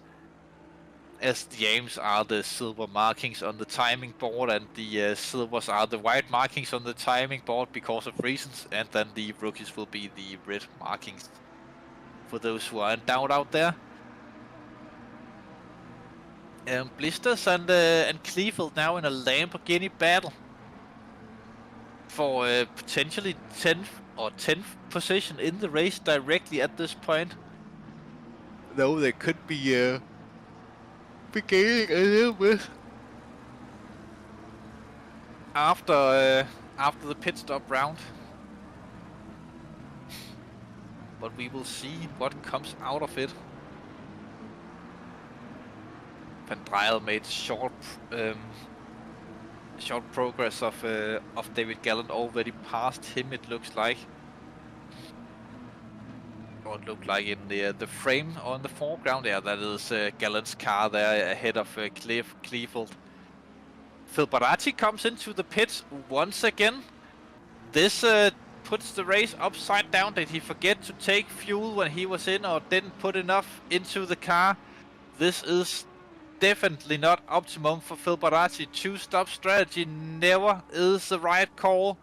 As the aims are the silver markings on the timing board, and the silvers are the white markings on the timing board because of reasons, and then the rookies will be the red markings for those who are in doubt out there. Blisters and Kleefeld now in a Lamborghini battle for potentially 10th or 10th position in the race directly at this point. Though they could be gaining a little bit after the pit stop round, but we will see what comes out of it. Van Drijl made short progress of David Gallant, already past him, it looks like. Or it looked like in the frame on the foreground. Yeah, that is Gallant's car there ahead of Kleefeld. Phil Barati comes into the pits once again. This puts the race upside down. Did he forget to take fuel when he was in, or didn't put enough into the car? This is definitely not optimum for Phil Baracci. Two-stop strategy never is the right call.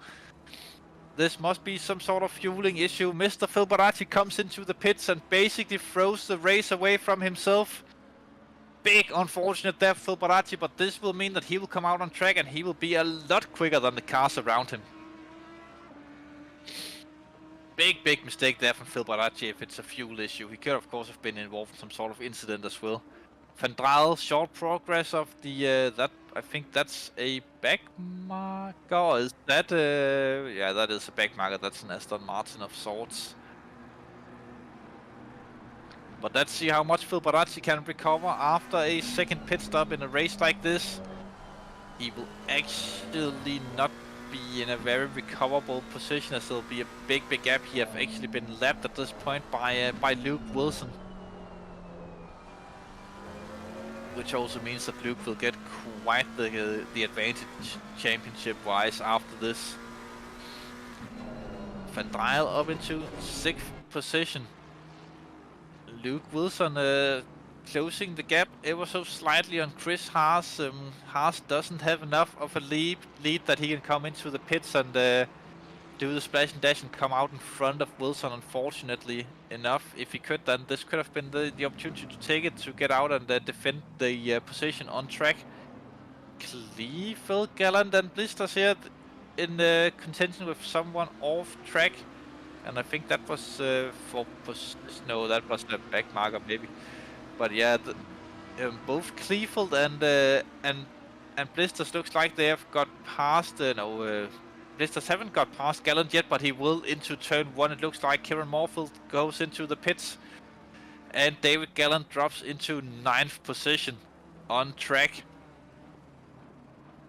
This must be some sort of fueling issue. Mr. Phil Baracci comes into the pits and basically throws the race away from himself. Big unfortunate there, Phil Baracci, but this will mean that he will come out on track and he will be a lot quicker than the cars around him. Big mistake there from Phil Baracci if it's a fuel issue. He could of course have been involved in some sort of incident as well. Van Draal, short progress of the, that, I think that's a back marker. Is that, yeah, that is a back marker. That's an Aston Martin of sorts. But let's see how much Phil Baracci can recover after a second pit stop in a race like this. He will actually not be in a very recoverable position, as there'll be a big gap. He have actually been lapped at this point by Luke Wilson. Which also means that Luke will get quite the advantage championship-wise after this. Van Draal up into 6th position. Luke Wilson closing the gap ever so slightly on Chris Haas. Haas doesn't have enough of a lead that he can come into the pits and do the splash and dash and come out in front of Wilson, unfortunately enough. If he could, then this could have been the opportunity to take it, to get out and defend the position on track. Phil Gallant and Blisters here in contention with someone off track. And I think that was no, that was the back marker maybe. But yeah, both Kleefeld and Blisters looks like they have got past. Blisters haven't got past Gallant yet, but he will into turn 1. It looks like Kieran Morfield goes into the pits, and David Gallant drops into 9th position on track.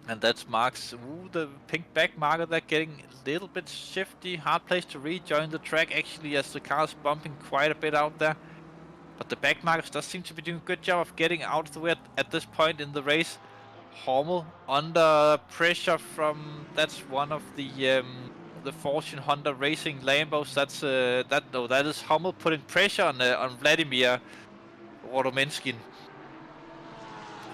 And that's marks the pink back marker. They're getting a little bit shifty. Hard place to rejoin the track actually, as the car's bumping quite a bit out there. But the back markers does seem to be doing a good job of getting out of the way at this point in the race. Hummel under pressure from, that's one of the Fortune Honda Racing Lambos. That's that is Hummel putting pressure on Vladimir Rodomenskin.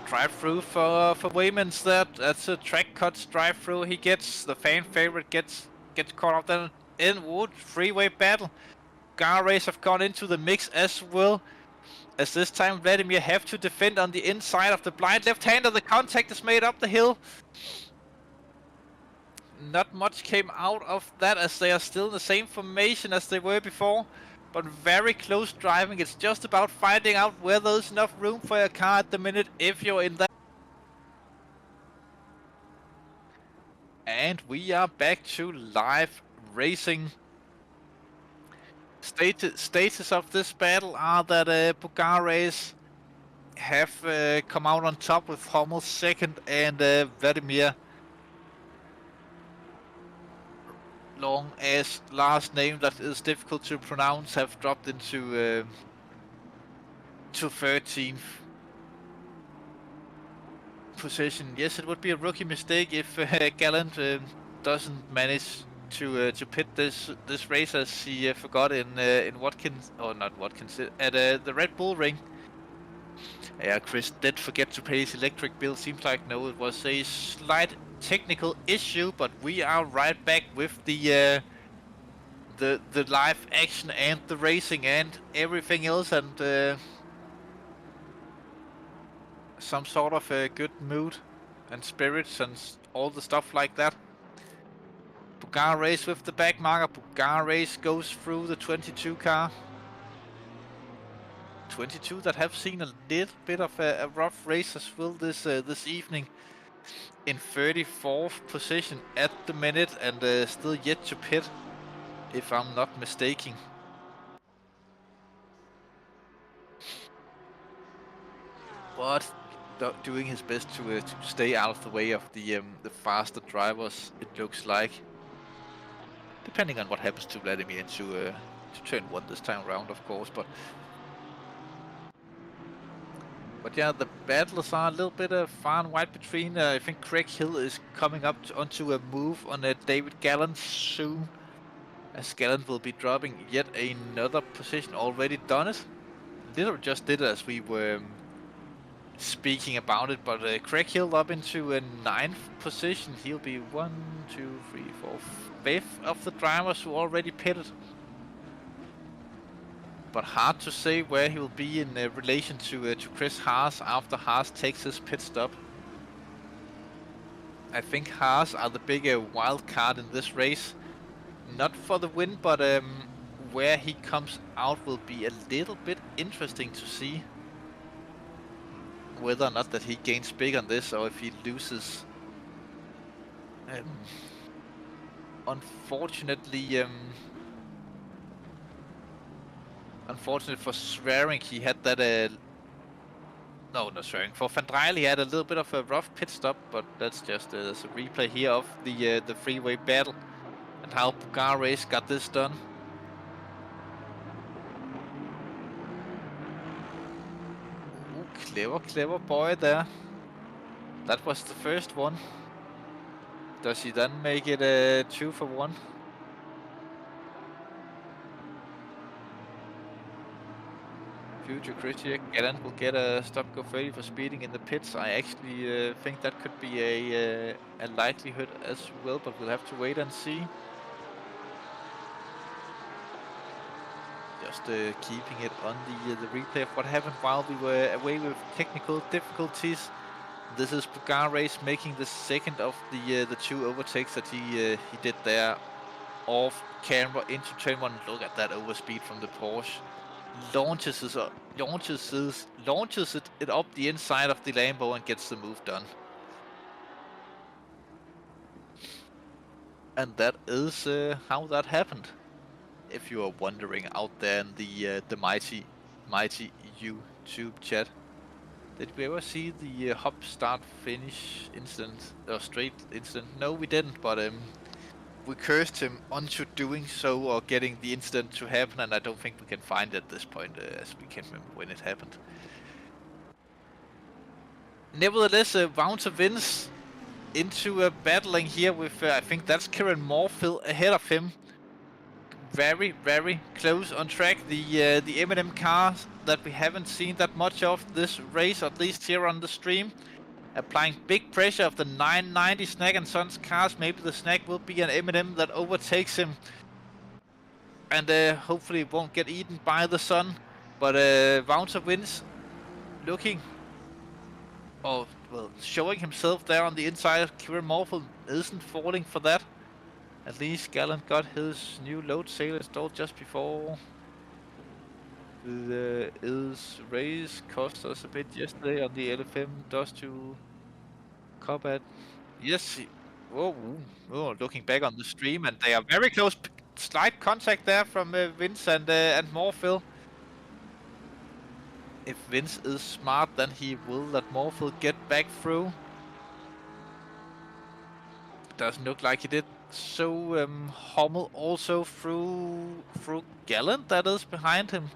Drive through for Waymans there. That's a track cuts drive through. He gets the fan favorite gets caught up then in wood freeway battle. Gar Race have gone into the mix as well. As this time Vladimir have to defend on the inside of the blind left-hander. The contact is made up the hill. Not much came out of that, as they are still in the same formation as they were before. But very close driving. It's just about finding out where there's enough room for your car at the minute if you're in that. And we are back to live racing. Status of this battle are that Bugar Race have come out on top with Hummel second, and Vladimir, long as last name that is difficult to pronounce, have dropped into to 13th position. Yes, it would be a rookie mistake if Gallant doesn't manage to pit this race, as he forgot in Watkins, or not Watkins, at the Red Bull ring. Yeah, Chris did forget to pay his electric bill. Seems like no, it was a slight technical issue, but we are right back with the live action and the racing and everything else, and some sort of a good mood and spirits and all the stuff like that. Bugar Race with the back marker. Bugar Race goes through the 22 car. 22 that have seen a little bit of a rough race as well this evening. In 34th position at the minute, and still yet to pit, if I'm not mistaken. But doing his best to stay out of the way of the faster drivers, it looks like. Depending on what happens to Vladimir to turn 1 this time around, of course, but yeah, the battles are a little bit far and wide between. I think Craig Hill is coming up onto a move on David Gallant soon. As Gallant will be dropping yet another position, already done it. Literally just did it as we were speaking about it, but Craig Hill up into a 9th position. He'll be 1, 2, 3, 4, 5th of the drivers who already pitted. But hard to say where he will be in relation to Chris Haas after Haas takes his pit stop. I think Haas are the bigger wild card in this race. Not for the win, but where he comes out will be a little bit interesting to see. Whether or not that he gains big on this, or if he loses. Unfortunately, unfortunately for Swearing, he had that. No, not Swearing. For Van Dryle, he had a little bit of a rough pit stop, but that's just there's a replay here of the freeway battle and how Bugar Race got this done. Ooh, clever boy there. That was the first one. Does he then make it a 2 for 1? Future Christian Gallant will get a stop go 30 for speeding in the pits. I actually think that could be a likelihood as well, but we'll have to wait and see. Just keeping it on the replay of what happened while we were away with technical difficulties. This is Bugar Race making the second of the 2 overtakes that he did there off camera into turn 1. Look at that overspeed from the Porsche. Launches it up the inside of the Lambo and gets the move done. And that is how that happened. If you are wondering out there in the mighty YouTube chat, did we ever see the hop start finish incident or straight incident? No, we didn't, but we cursed him onto doing so or getting the incident to happen, and I don't think we can find it at this point as we can't remember when it happened. Nevertheless, Wounter wins into battling here with I think that's Kieran Morfield ahead of him. Very close on track. The M&M cars that we haven't seen that much of this race, at least here on the stream, applying big pressure of the 990 Snag and Sons cars. Maybe the Snag will be an M&M that overtakes him and hopefully won't get eaten by the sun. But Wounter wins, looking, well, showing himself there on the inside. Kieran Morfield isn't falling for that. At least Gallant got his new load sail installed just before the race. Cost us a bit yesterday on the LFM dust to combat. Yes, looking back on the stream, and they are very close. Slight contact there from Vince and Morfield. If Vince is smart, then he will let Morfield get back through. Doesn't look like he did. So Hummel also through Gallant that is behind him.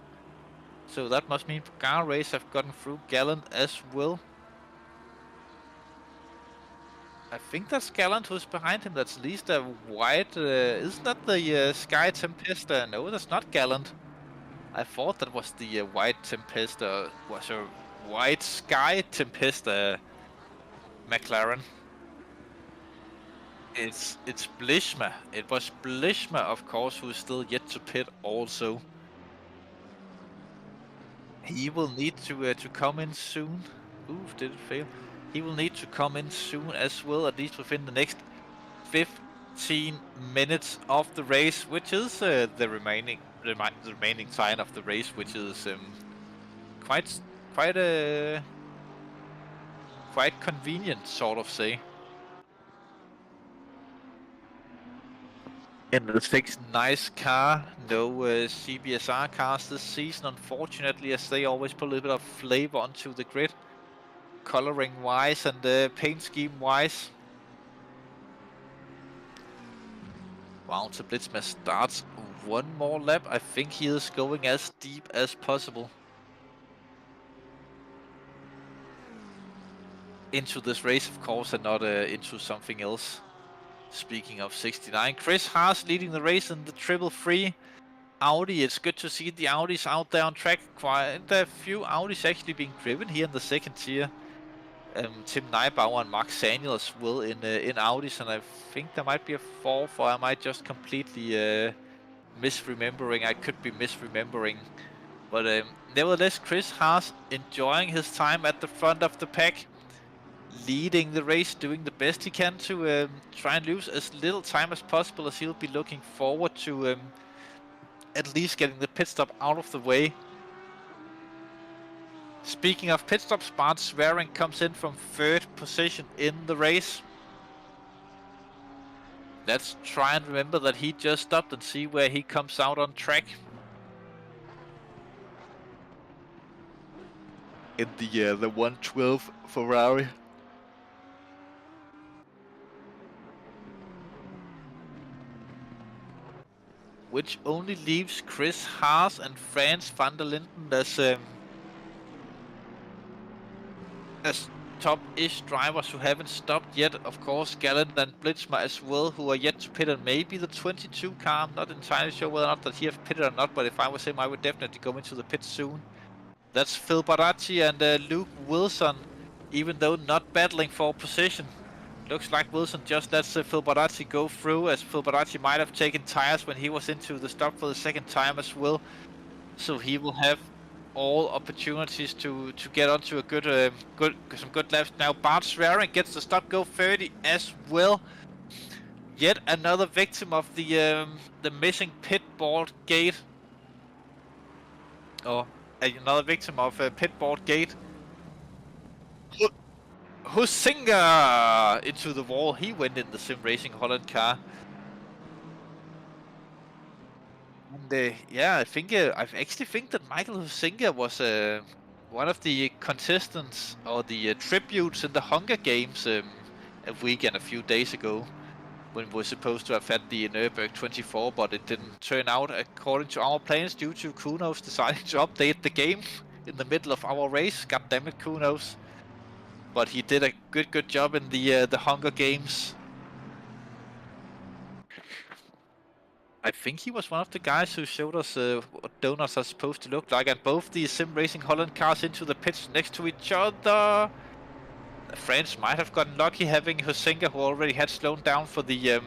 So that must mean Bugar Race have gotten through Gallant as well. I think that's Gallant who's behind him. That's at least a white. Isn't that the Sky Tempesta? No, that's not Gallant. I thought that was the white Tempesta. Was a white Sky Tempesta McLaren. It's Blishma. It was Blishma, of course, who is still yet to pit also. He will need to come in soon. Oof, did it fail? He will need to come in soon as well, at least within the next 15 minutes of the race, which is the remaining time of the race, which is quite convenient, sort of say. In the 6 nice car, no CBSR cars this season, unfortunately, as they always put a little bit of flavor onto the grid, coloring wise and paint scheme wise. Wounter Blitzman starts one more lap. I think he is going as deep as possible into this race, of course, and not into something else. Speaking of 69, Chris Haas leading the race in the 333 Audi. It's good to see the Audis out there on track. Quite a few Audis actually being driven here in the second tier. Tim Neibauer and Mark Samuels will in Audis, and I think there might be a fourth, or I might just completely misremembering. I could be misremembering. But nevertheless, Chris Haas enjoying his time at the front of the pack, leading the race, doing the best he can to try and lose as little time as possible, as he'll be looking forward to at least getting the pit stop out of the way. Speaking of pit stops, Bart Swearing comes in from 3rd position in the race. Let's try and remember that he just stopped and see where he comes out on track. In the 112 Ferrari. Which only leaves Chris Haas and Franz van der Linden as top-ish drivers who haven't stopped yet. Of course, Gallant and Blitzmer as well, who are yet to pit, and maybe the 22 car. I'm not entirely sure whether or not that he have pitted or not, but if I was him, I would definitely go into the pit soon. That's Phil Baracci and Luke Wilson, even though not battling for position. Looks like Wilson just lets Phil Baracci go through, as Phil Baracci might have taken tires when he was into the stop for the second time as well. So he will have all opportunities to get onto a some good laps. Now Bart Swearing gets the stop go 30 as well. Yet another victim of the missing pit board gate. Or another victim of pit board gate. Huizinga into the wall. He went in the Sim Racing Holland car. And yeah, I actually think that Michael Huizinga was one of the contestants or the tributes in the Hunger Games a few days ago, when we were supposed to have had the Nürburgring 24, but it didn't turn out according to our plans due to Kunos deciding to update the game in the middle of our race. God damn it, Kunos! But he did a good job in the Hunger Games. I think he was one of the guys who showed us what donuts are supposed to look like, and both the Sim Racing Holland cars into the pits next to each other. France might have gotten lucky having Huizinga, who already had slowed down for the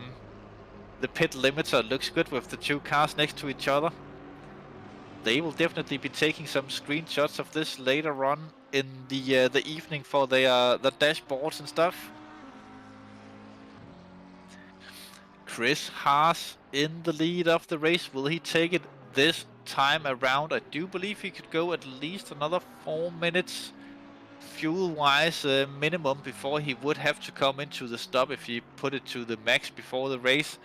pit limiter. Looks good with the two cars next to each other. They will definitely be taking some screenshots of this later on in the evening for the dashboards and stuff. Chris Haas in the lead of the race. Will he take it this time around? I do believe he could go at least another 4 minutes fuel-wise minimum before he would have to come into the stop if he put it to the max before the race.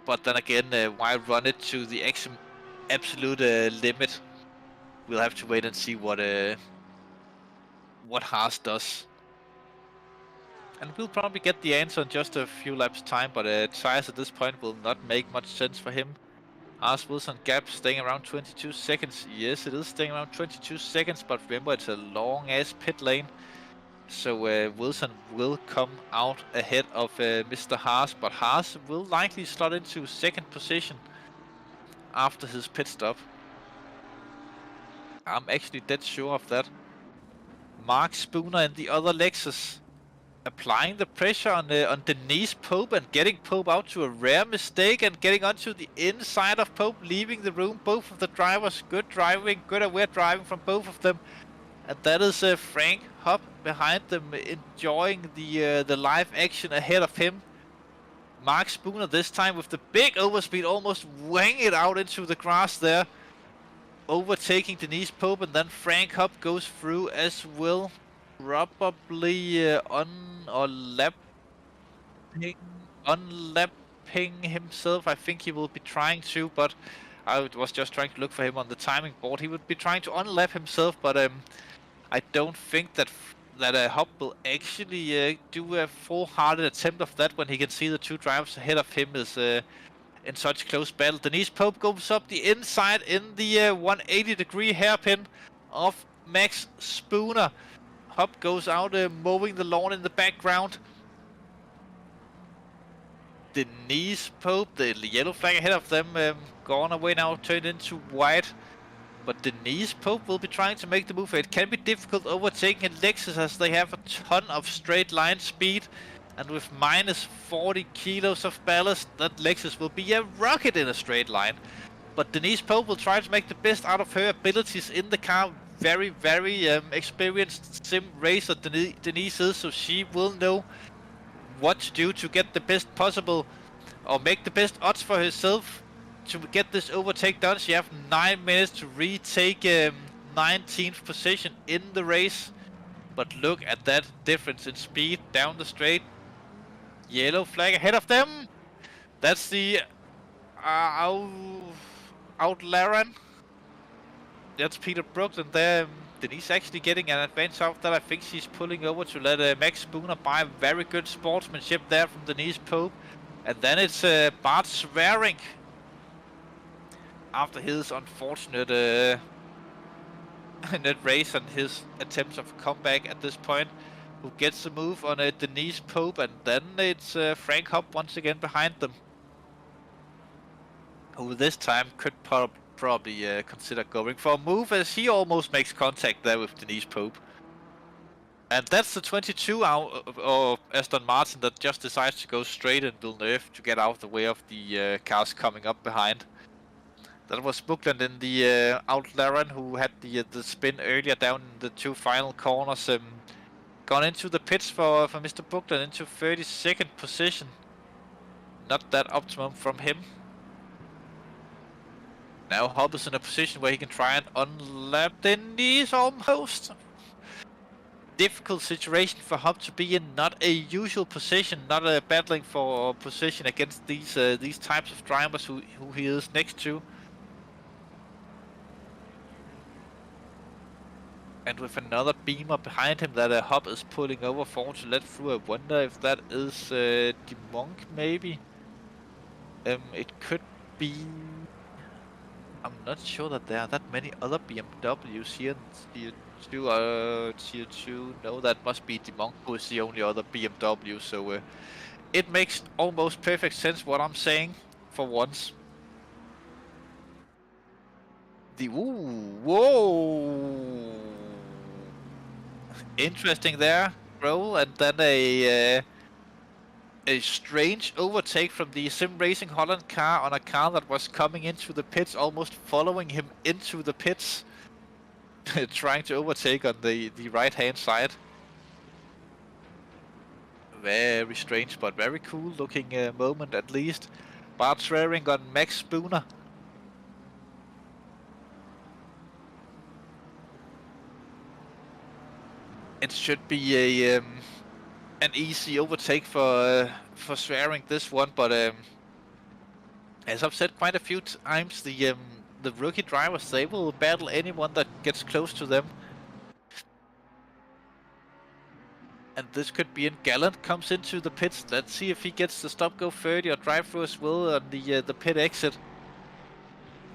But then again, why run it to the absolute limit? We'll have to wait and see what Haas does. And we'll probably get the answer in just a few laps time, but tires at this point will not make much sense for him. Haas Wilson gap staying around 22 seconds. Yes, it is staying around 22 seconds, but remember it's a long ass pit lane. So Wilson will come out ahead of Mr. Haas, but Haas will likely slot into 2nd position after his pit stop. I'm actually dead sure of that. Mark Spooner in the other Lexus, applying the pressure on Denise Pope and getting Pope out to a rare mistake and getting onto the inside of Pope, leaving the room. Both of the drivers, good driving, good aware driving from both of them. And that is Frank Hopp behind them, enjoying the live action ahead of him. Mark Spooner this time with the big overspeed, almost wang it out into the grass there, overtaking Denise Pope, and then Frank Hopp goes through as well. Probably unlapping himself. I think he will be trying to, but I was just trying to look for him on the timing board. He would be trying to unlap himself, but I don't think that Hopp will actually do a full-hearted attempt of that when he can see the two drivers ahead of him is in such close battle. Denise Pope goes up the inside in the 180-degree hairpin of Max Spooner. Hopp goes out mowing the lawn in the background. Denise Pope, the yellow flag ahead of them, gone away now, turned into white. But Denise Pope will be trying to make the move. It can be difficult overtaking Lexus as they have a ton of straight line speed. And with minus 40 kilos of ballast, that Lexus will be a rocket in a straight line. But Denise Pope will try to make the best out of her abilities in the car. Very, very experienced sim racer Denise is, so she will know what to do to get the best possible, or make the best odds for herself to get this overtake done. She have 9 minutes to retake 19th position in the race. But look at that difference in speed down the straight. Yellow flag ahead of them. That's the Outlaran. That's Peter Brooks, and there Denise actually getting an advantage out of that. I think she's pulling over to let Max Spooner buy. Very good sportsmanship there from Denise Pope. And then it's Bart Swearing, after his unfortunate net race and his attempts of comeback at this point, who gets the move on Denise Pope, and then it's Frank Hopp once again behind them, who this time could probably consider going for a move, as he almost makes contact there with Denise Pope. And that's the 22 or Aston Martin that just decides to go straight in Villeneuve to get out of the way of the cars coming up behind. That was Buckland in the Outlaran, who had the spin earlier down in the two final corners. Gone into the pits for Mr. Buckland into 32nd position. Not that optimum from him. Now Hopp is in a position where he can try and unlap Denise almost. Difficult situation for Hopp to be in, not a usual position, not a battling for position against these types of drivers who he is next to. And with another Beamer behind him that Hopp is pulling over for to let through. I wonder if that is DeMonk maybe. It could be. I'm not sure that there are that many other BMWs here in Tier 2. No, that must be DeMonk who is the only other BMW. So it makes almost perfect sense what I'm saying for once. Whoa! Interesting there, roll, and then a strange overtake from the Sim Racing Holland car on a car that was coming into the pits, almost following him into the pits, trying to overtake on the right hand side. Very strange, but very cool looking moment at least. Bart swearing on Max Spooner. It should be an easy overtake for Swearing this one, but as I've said quite a few times, the rookie drivers, they will battle anyone that gets close to them. And this could be in Gallant comes into the pits. Let's see if he gets the stop go 30 or drive through as well on the pit exit,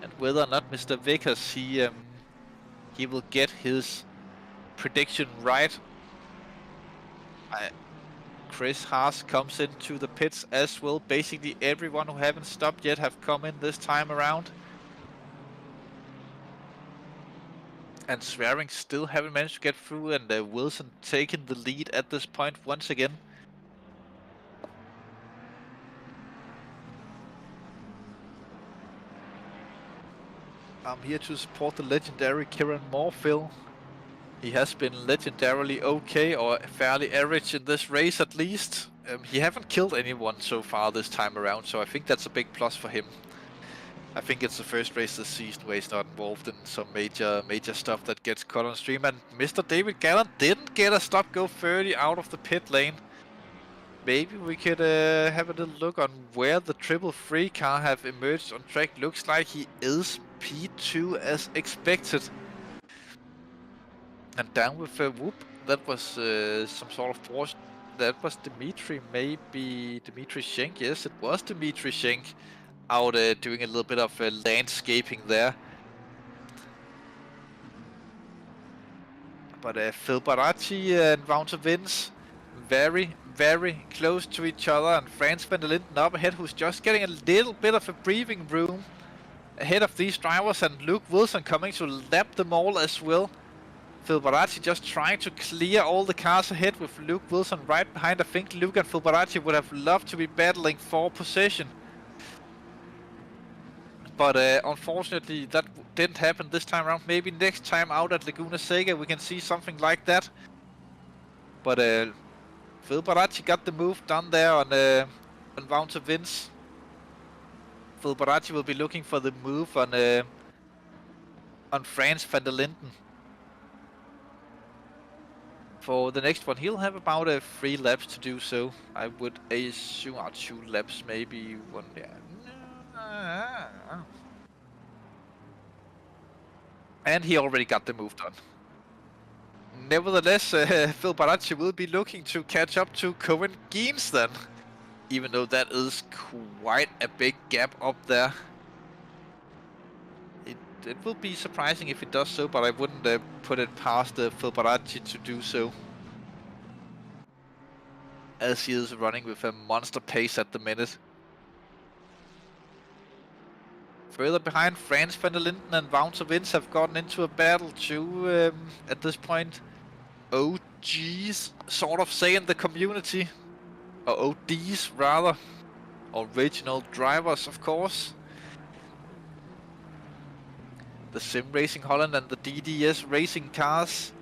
and whether or not Mr. Vickers he will get his prediction right. Chris Haas comes into the pits as well. Basically everyone who haven't stopped yet have come in this time around. And Swearing still haven't managed to get through, and Wilson taking the lead at this point once again. I'm here to support the legendary Kieran Morfill. He has been legendarily okay, or fairly average in this race at least. He haven't killed anyone so far this time around, so I think that's a big plus for him. I think it's the first race this season where he's not involved in some major stuff that gets caught on stream. And Mr. David Gallant didn't get a stop go 30 out of the pit lane. Maybe we could have a little look on where the 333 car have emerged on track. Looks like he is P2 as expected. And down with whoop, that was some sort of Porsche. That was Dimitri, maybe Dimitri Schenk. Yes, it was Dimitri Schenk out doing a little bit of landscaping there. But Phil Baracci and Wouter Vince, very, very close to each other, and Franz van der Linden up ahead, who's just getting a little bit of a breathing room ahead of these drivers, and Luke Wilson coming to lap them all as well. Phil Baracci just trying to clear all the cars ahead with Luke Wilson right behind. I think Luke and Phil Baracci would have loved to be battling for position. But unfortunately that didn't happen this time around. Maybe next time out at Laguna Seca we can see something like that. But Phil Baracci got the move done there on Wouter Vince. Phil Baracci will be looking for the move on Franz van der Linden. For the next one, he'll have about 3 laps to do so. I would assume 2 laps, maybe 1. Yeah. And he already got the move done. Nevertheless, Phil Baracci will be looking to catch up to Cohen Geens then. Even though that is quite a big gap up there. It will be surprising if it does so, but I wouldn't put it past Phil Baracci to do so. As he is running with a monster pace at the minute. Further behind, Franz van der Linden and Wouter Vince have gotten into a battle too at this point. OGs, sort of say in the community. Or ODs rather. Original drivers, of course. The Sim Racing Holland and the DDS Racing cars.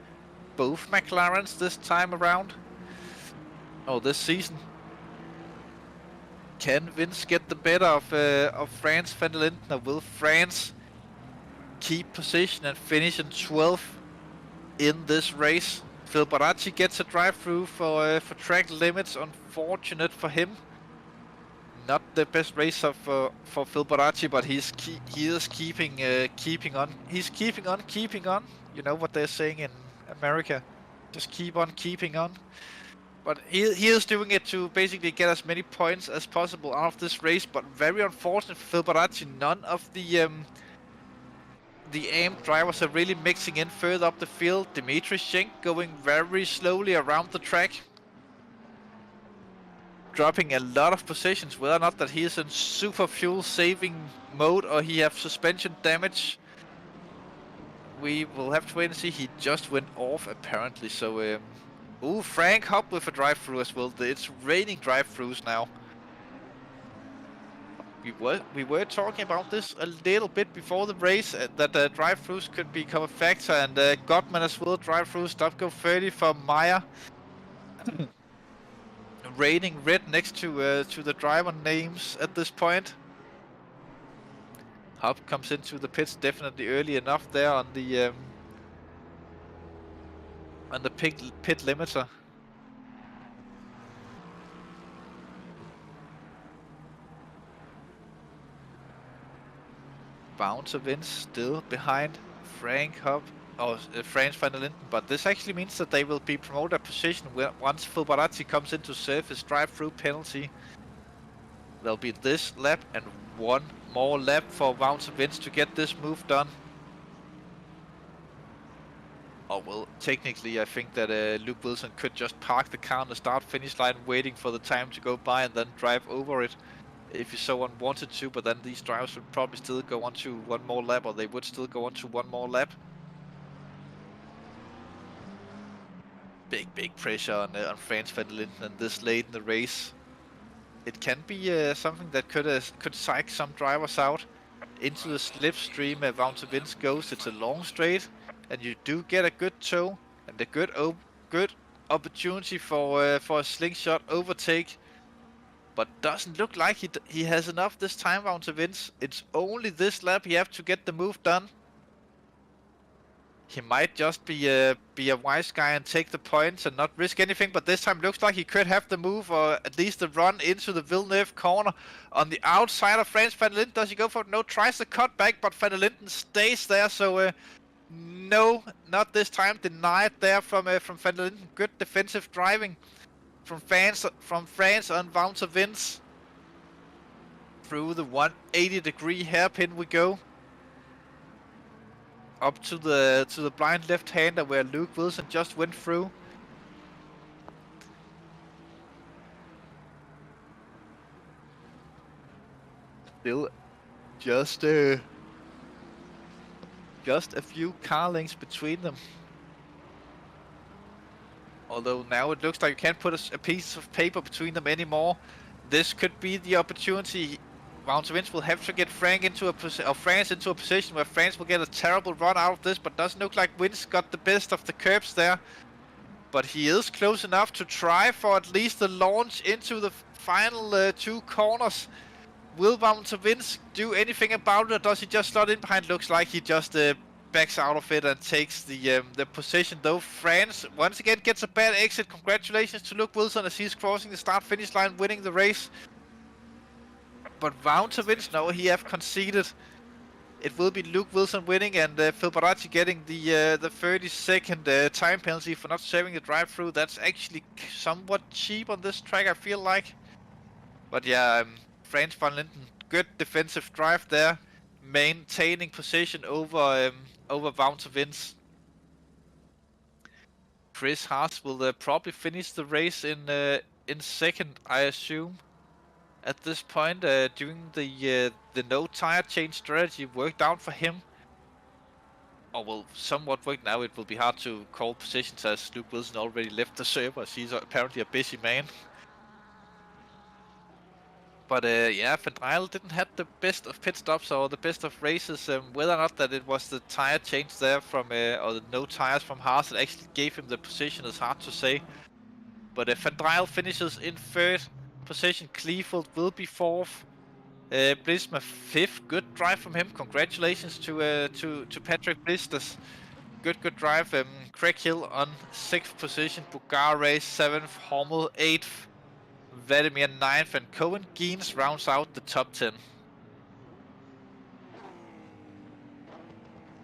Both McLarens this time around. Oh, this season. Can Vince get the better of Franz van der Linden, or will Franz keep position and finish in 12th in this race? Phil Baracci gets a drive-through for track limits. Unfortunate for him. Not the best race for Phil Baracci, but he is keeping on. He's keeping on. You know what they're saying in America. Just keep on keeping on. But he is doing it to basically get as many points as possible out of this race. But very unfortunate for Phil Baracci, none of the AM drivers are really mixing in further up the field. Dimitri Schenk going very slowly around the track. Dropping a lot of positions, whether or not that he is in super fuel saving mode or he have suspension damage. We will have to wait and see. He just went off apparently, so ooh, Frank Hopp with a drive-through as well. It's raining drive-throughs now. We were talking about this a little bit before the race, that drive-throughs could become a factor, and Gottman as well, drive-throughs. Stop go 30 for Meyer. Raining red next to the driver names at this point. Hopp comes into the pits definitely early enough there on the pit limiter. Bouncer Vince still behind Frank Hopp, or Franz van der Linden, but this actually means that they will be promoted a position where once Phil Baracci comes in to serve his drive-through penalty. There'll be this lap and one more lap for Wouter Vince to get this move done. Oh well, technically I think that Luke Wilson could just park the car on the start-finish line waiting for the time to go by and then drive over it if he so wanted to, but then these drivers would probably still go on to one more lap, or they would still go on to one more lap. Big pressure on Franz van der Linden and this late in the race. It can be something that could psych some drivers out. Into the slipstream Wouter Vince goes. It's a long straight, and you do get a good tow and a good opportunity for a slingshot overtake. But doesn't look like he has enough this time, Wouter Vince. It's only this lap he have to get the move done. He might just be a wise guy and take the points and not risk anything, but this time looks like he could have the move, or at least the run into the Villeneuve corner on the outside of Franz van der Linden. Does he go for it? No, tries the cut back, but van der Linden stays there, so no, not this time. Denied there from van der Linden. Good defensive driving from France on Wouter Vince. Through the 180-degree hairpin we go. Up to the blind left-hander where Luke Wilson just went through. Still just a few car lengths between them. Although now it looks like you can't put a piece of paper between them anymore. This could be the opportunity. Wout van Aert will have to get France into a position where France will get a terrible run out of this, but doesn't look like Vince got the best of the curbs there. But he is close enough to try for at least the launch into the final two corners. Will Wout van Aert do anything about it, or does he just slot in behind? Looks like he just backs out of it and takes the position, though. France once again gets a bad exit. Congratulations to Luke Wilson as he's crossing the start-finish line, winning the race. But Wout van Aert, no, he have conceded. It will be Luke Wilson winning and Phil Baracci getting the 30-second time penalty for not saving the drive-through. That's actually somewhat cheap on this track, I feel like. But yeah, Franz van Linden, good defensive drive there, maintaining position over Wout van Aert. Chris Haas will probably finish the race in second, I assume. At this point, doing the no tire change strategy worked out for him. Or will somewhat work now. It will be hard to call positions as Luke Wilson already left the server. He's apparently a busy man. But yeah, Van Dryle didn't have the best of pit stops or the best of races. Whether or not that it was the tire change there from, or the no tires from Haas that actually gave him the position is hard to say. But Van Dryle finishes in third position. Kleefeld will be fourth. Blisma fifth. Good drive from him. Congratulations to Patrick Blistas. Good drive. Craig Hill on sixth position. Bugare seventh. Hormel eighth. Vladimir 9th, and Cohen Geens rounds out the top 10.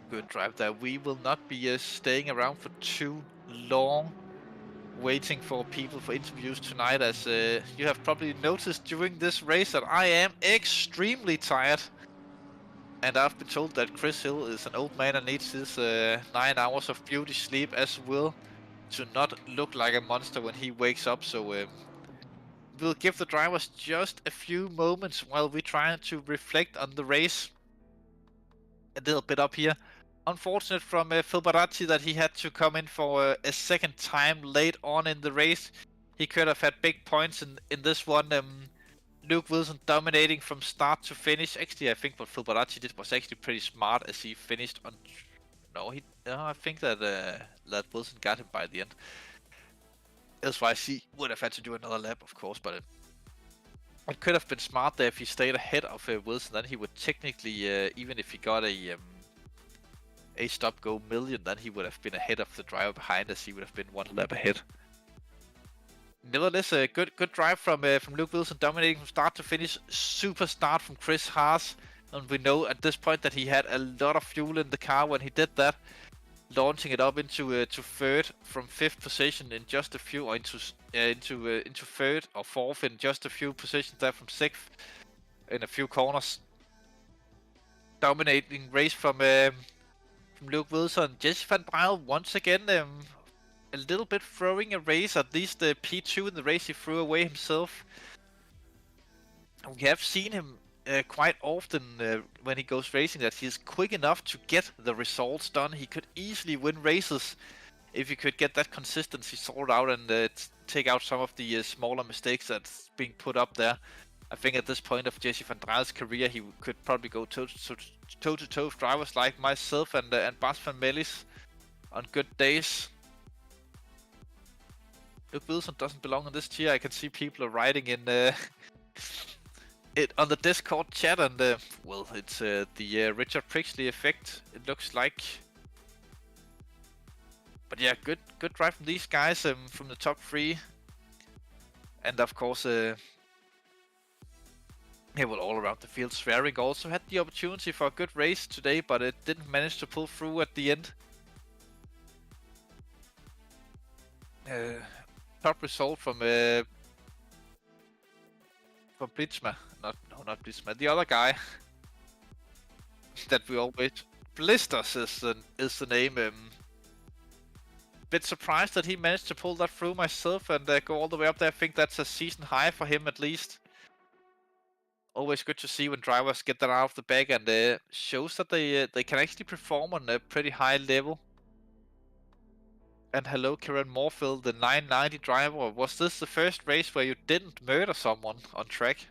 Good drive there. We will not be staying around for too long, waiting for people for interviews tonight, as you have probably noticed during this race that I am extremely tired. And I've been told that Chris Hill is an old man and needs his 9 hours of beauty sleep as well, to not look like a monster when he wakes up, so we'll give the drivers just a few moments while we try to reflect on the race. A little bit up here. Unfortunate from Phil Baracci that he had to come in for a second time late on in the race. He could have had big points in this one. Luke Wilson dominating from start to finish. Actually, I think what Phil Baracci did was actually pretty smart as he finished on... No, I think that Wilson got him by the end. Elsewise, he would have had to do another lap, of course, but it could have been smart there if he stayed ahead of Wilson. Then he would technically, even if he got a stop-go million, then he would have been ahead of the driver behind us. He would have been one lap ahead. Nevertheless, a good drive from Luke Wilson, dominating from start to finish. Super start from Chris Haas, and we know at this point that he had a lot of fuel in the car when he did that. Launching it up into to third from fifth position in just a few, or into third or fourth in just a few positions there from sixth in a few corners. Dominating race from Luke Wilson. Jesse Van Dryle once again a little bit throwing a race. At least the P2 in the race he threw away himself. We have seen him quite often when he goes racing that he's quick enough to get the results done. He could easily win races if he could get that consistency sorted out and take out some of the smaller mistakes that's being put up there. I think at this point of Jesse Van Dryl's career, he could probably go toe-to-toe with drivers like myself and Bas van Melis on good days. Luke Wilson doesn't belong in this tier. I can see people are writing in it on the Discord chat, and well, it's the Richard Prixley effect, it looks like. But yeah, good drive from these guys from the top three, and of course, yeah, well, all around the field. Swearing also had the opportunity for a good race today, but it didn't manage to pull through at the end. Top result from Blitzma. Not Blitzma. The other guy that we always... Blisters is the name. Bit surprised that he managed to pull that through myself and go all the way up there. I think that's a season high for him at least. Always good to see when drivers get that out of the bag, and shows that they can actually perform on a pretty high level. And hello, Kieran Morfield, the 990 driver. Was this the first race where you didn't murder someone on track?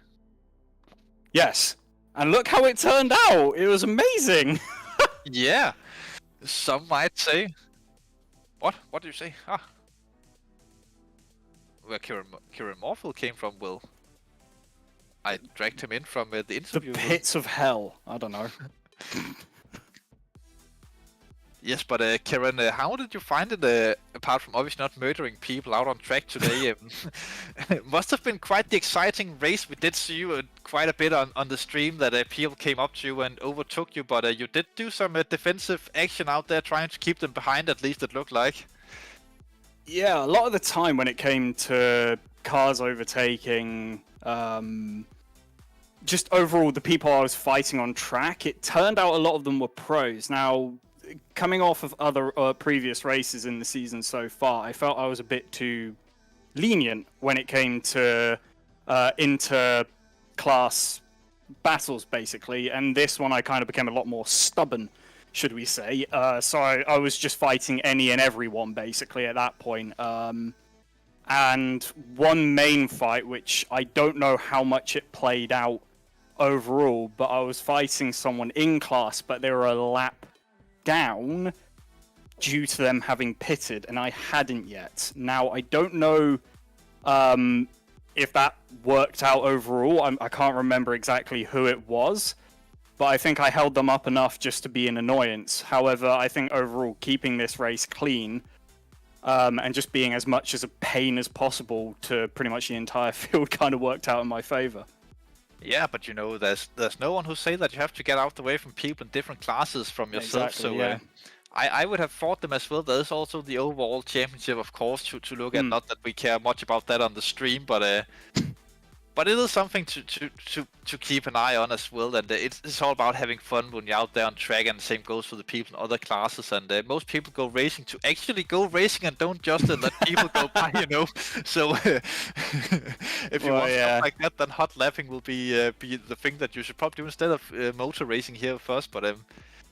Yes. And look how it turned out. It was amazing. Yeah. Some might say. What? What do you say? Ah. Where Kieran Morfield came from, Will. I dragged him in from the interview. The pits of hell. I don't know. Yes, but Kieran, how did you find it, apart from obviously not murdering people out on track today? It must have been quite the exciting race. We did see you quite a bit on the stream that people came up to you and overtook you, but you did do some defensive action out there trying to keep them behind, at least it looked like. Yeah, a lot of the time when it came to cars overtaking, just overall the people I was fighting on track, it turned out a lot of them were pros. Now, coming off of other previous races in the season so far, I felt I was a bit too lenient when it came to inter-class battles, basically. And this one, I kind of became a lot more stubborn, should we say. So I was just fighting any and everyone, basically, at that point. And one main fight, which I don't know how much it played out overall, but I was fighting someone in class, but they were a lap down due to them having pitted, and I hadn't yet. Now, I don't know if that worked out overall. I can't remember exactly who it was, but I think I held them up enough just to be an annoyance. However, I think overall keeping this race clean and just being as much as a pain as possible to pretty much the entire field kind of worked out in my favor. Yeah, but you know, there's no one who say that you have to get out the way from people in different classes from yourself. Exactly, So yeah. I would have fought them as well. There's also the overall championship, of course, to look at. Not that we care much about that on the stream, but it is something to keep an eye on as well. And it's all about having fun when you're out there on track, and the same goes for the people in other classes. And most people go racing to actually go racing and don't just let people go by, you know. So if you want stuff like that, then hot lapping will be the thing that you should probably do instead of motor racing here first. But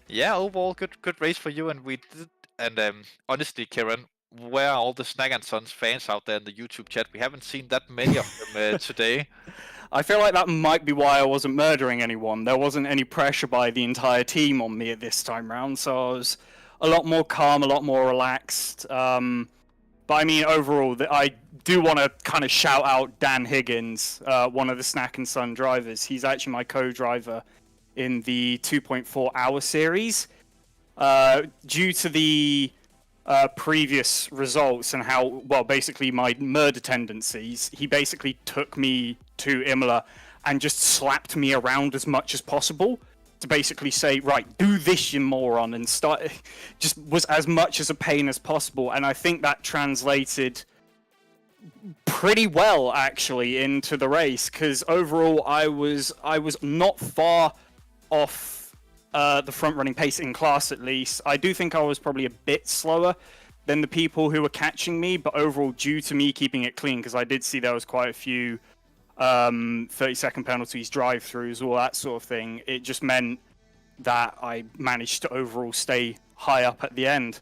yeah, overall good race for you, and we did. And honestly, Kieran, where are all the Snack and Sons fans out there in the YouTube chat? We haven't seen that many of them today. I feel like that might be why I wasn't murdering anyone. There wasn't any pressure by the entire team on me at this time round, so I was a lot more calm, a lot more relaxed. But I mean, overall, I do want to kind of shout out Dan Higgins, one of the Snack and Son drivers. He's actually my co-driver in the 2.4 hour series. Due to the previous results and how, well, basically my murder tendencies, he basically took me to Imola and just slapped me around as much as possible to basically say, right, do this, you moron, and just was as much as a pain as possible. And I think that translated pretty well, actually, into the race, because overall I was not far off the front-running pace in class, at least. I do think I was probably a bit slower than the people who were catching me, but overall, due to me keeping it clean, because I did see there was quite a few 30-second penalties, drive-throughs, all that sort of thing, it just meant that I managed to overall stay high up at the end.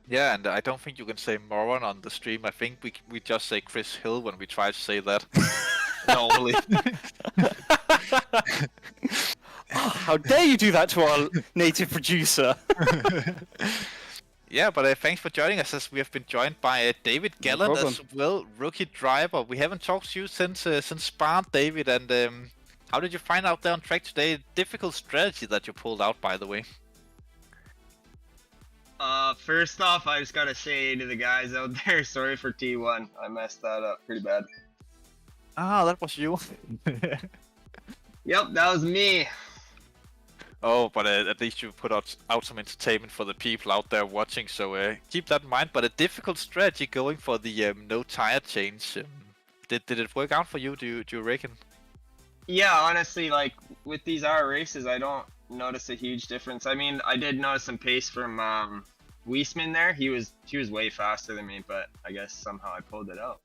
Yeah, and I don't think you can say moron on the stream. I think we just say Chris Hill when we try to say that normally. Oh, how dare you do that to our native producer? Yeah, but thanks for joining us, as we have been joined by David Gallant as well, rookie driver. We haven't talked to you since Spa, David, and how did you find out there on track today? Difficult strategy that you pulled out, by the way. First off, I just gotta say to the guys out there, sorry for T1. I messed that up pretty bad. Ah, that was you. Yep, that was me. Oh, but at least you put out some entertainment for the people out there watching, so keep that in mind. But a difficult strategy going for the no tire change. Did it work out for you, do you reckon? Yeah, honestly, like, with these hour races, I don't notice a huge difference. I mean, I did notice some pace from Weisman there. He was way faster than me, but I guess somehow I pulled it out.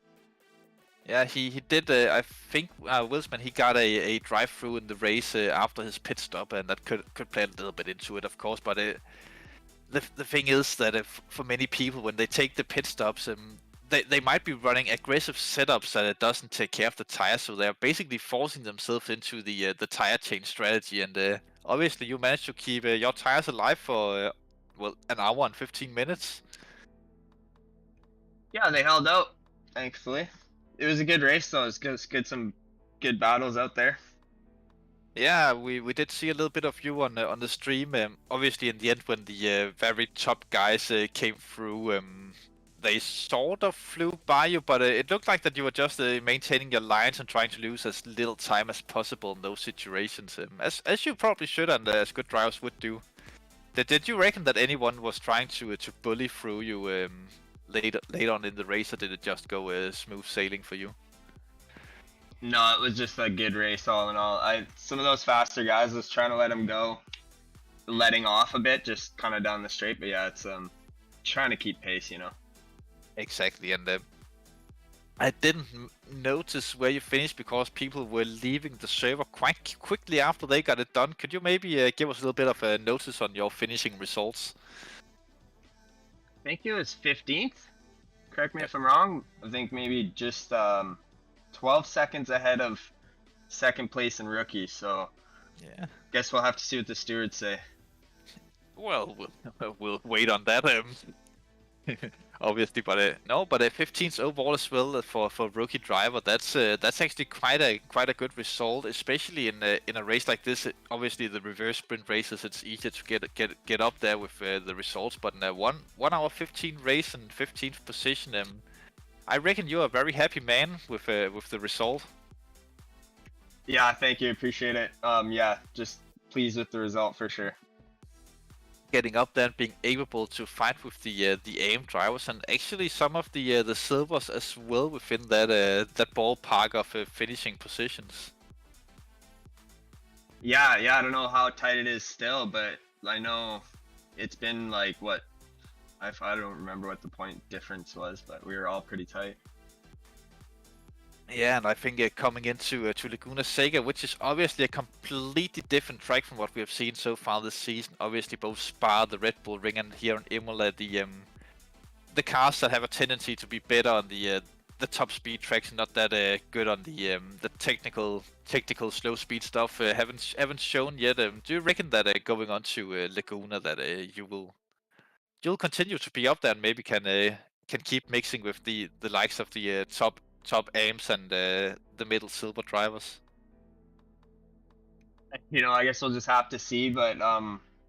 Yeah, he did. I think Wilsman, he got a drive-through in the race after his pit stop, and that could play a little bit into it, of course. But the thing is that for many people, when they take the pit stops, they might be running aggressive setups that it doesn't take care of the tires, so they're basically forcing themselves into the tire change strategy. And obviously, you managed to keep your tires alive for well, an hour and 15 minutes. Yeah, they held out, thankfully. It was a good race, though. It was good, some good battles out there. Yeah, we did see a little bit of you on the stream. Obviously, in the end, when the very top guys came through, they sort of flew by you, but it looked like that you were just maintaining your lines and trying to lose as little time as possible in those situations, as you probably should, and as good drivers would do. Did you reckon that anyone was trying to bully through you later on in the race, or did it just go smooth sailing for you? No, it was just a good race all in all. Some of those faster guys was trying to let them go, letting off a bit, just kind of down the straight. But yeah, it's trying to keep pace, you know. Exactly, and I didn't notice where you finished because people were leaving the server quite quickly after they got it done. Could you maybe give us a little bit of a notice on your finishing results? I think it was 15th. Correct me if I'm wrong. I think maybe just 12 seconds ahead of second place and rookie. So yeah, guess we'll have to see what the stewards say. Well, we'll wait on that. Obviously, but no, but 15th overall as well for rookie driver. That's actually quite a good result, especially in a race like this. Obviously, the reverse sprint races, it's easier to get up there with the results. But in a 1 hour 15 race and 15th position, I reckon you're a very happy man with the result. Yeah, thank you, appreciate it. Yeah, just pleased with the result for sure. Getting up there and being able to fight with the AM drivers, and actually some of the silvers as well within that ballpark of finishing positions. Yeah, I don't know how tight it is still, but I know it's been like what, I don't remember what the point difference was, but we were all pretty tight. Yeah, and I think coming into to Laguna Seca, which is obviously a completely different track from what we have seen so far this season. Obviously, both Spa, the Red Bull Ring, and here in Imola, the cars that have a tendency to be better on the top speed tracks, and not that good on the technical slow speed stuff. Haven't shown yet. Do you reckon that going on to Laguna that you'll continue to be up there and maybe can keep mixing with the likes of the top AIMs and the middle silver drivers? You know, I guess we'll just have to see, but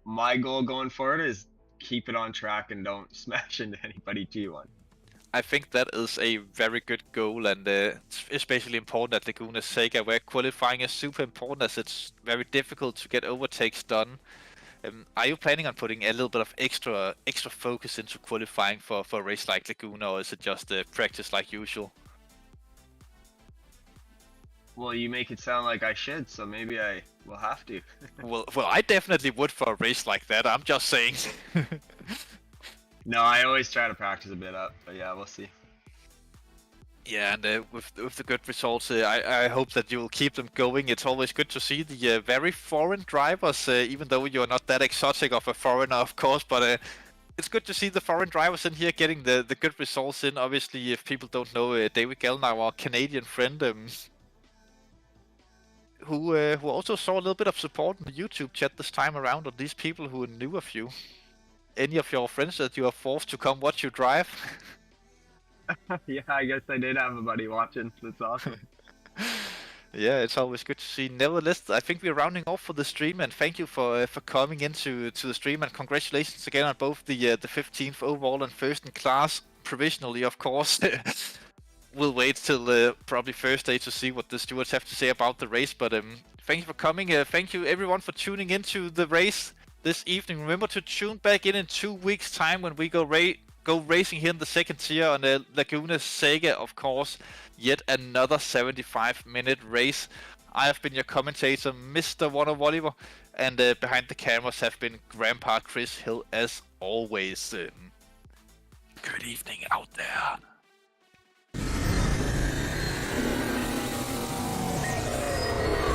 my goal going forward is keep it on track and don't smash into anybody G1. I think that is a very good goal, and especially important at Laguna Seca, where qualifying is super important, as it's very difficult to get overtakes done. Are you planning on putting a little bit of extra focus into qualifying for a race like Laguna, or is it just practice like usual? Well, you make it sound like I should, so maybe I will have to. well, I definitely would for a race like that. I'm just saying. No, I always try to practice a bit up, but yeah, we'll see. Yeah, and with the good results, I hope that you will keep them going. It's always good to see the very foreign drivers, even though you're not that exotic of a foreigner, of course, but it's good to see the foreign drivers in here getting the good results in. Obviously, if people don't know, David Gellner, our Canadian friend, who also saw a little bit of support in the YouTube chat this time around on these people who knew of you. Any of your friends that you are forced to come watch you drive? Yeah, I guess I did have a buddy watching. That's awesome. Yeah, it's always good to see. Nevertheless, I think we're rounding off for the stream, and thank you for coming into the stream, and congratulations again on both the 15th overall and first in class provisionally, of course. We'll wait till probably Thursday to see what the stewards have to say about the race, but thank you for coming. Thank you everyone for tuning into the race this evening. Remember to tune back in 2 weeks time when we go racing here in the second tier on the Laguna Seca, of course. Yet another 75-minute race. I have been your commentator, Mr. One Oliver, and behind the cameras have been Grandpa Chris Hill as always. Good evening out there.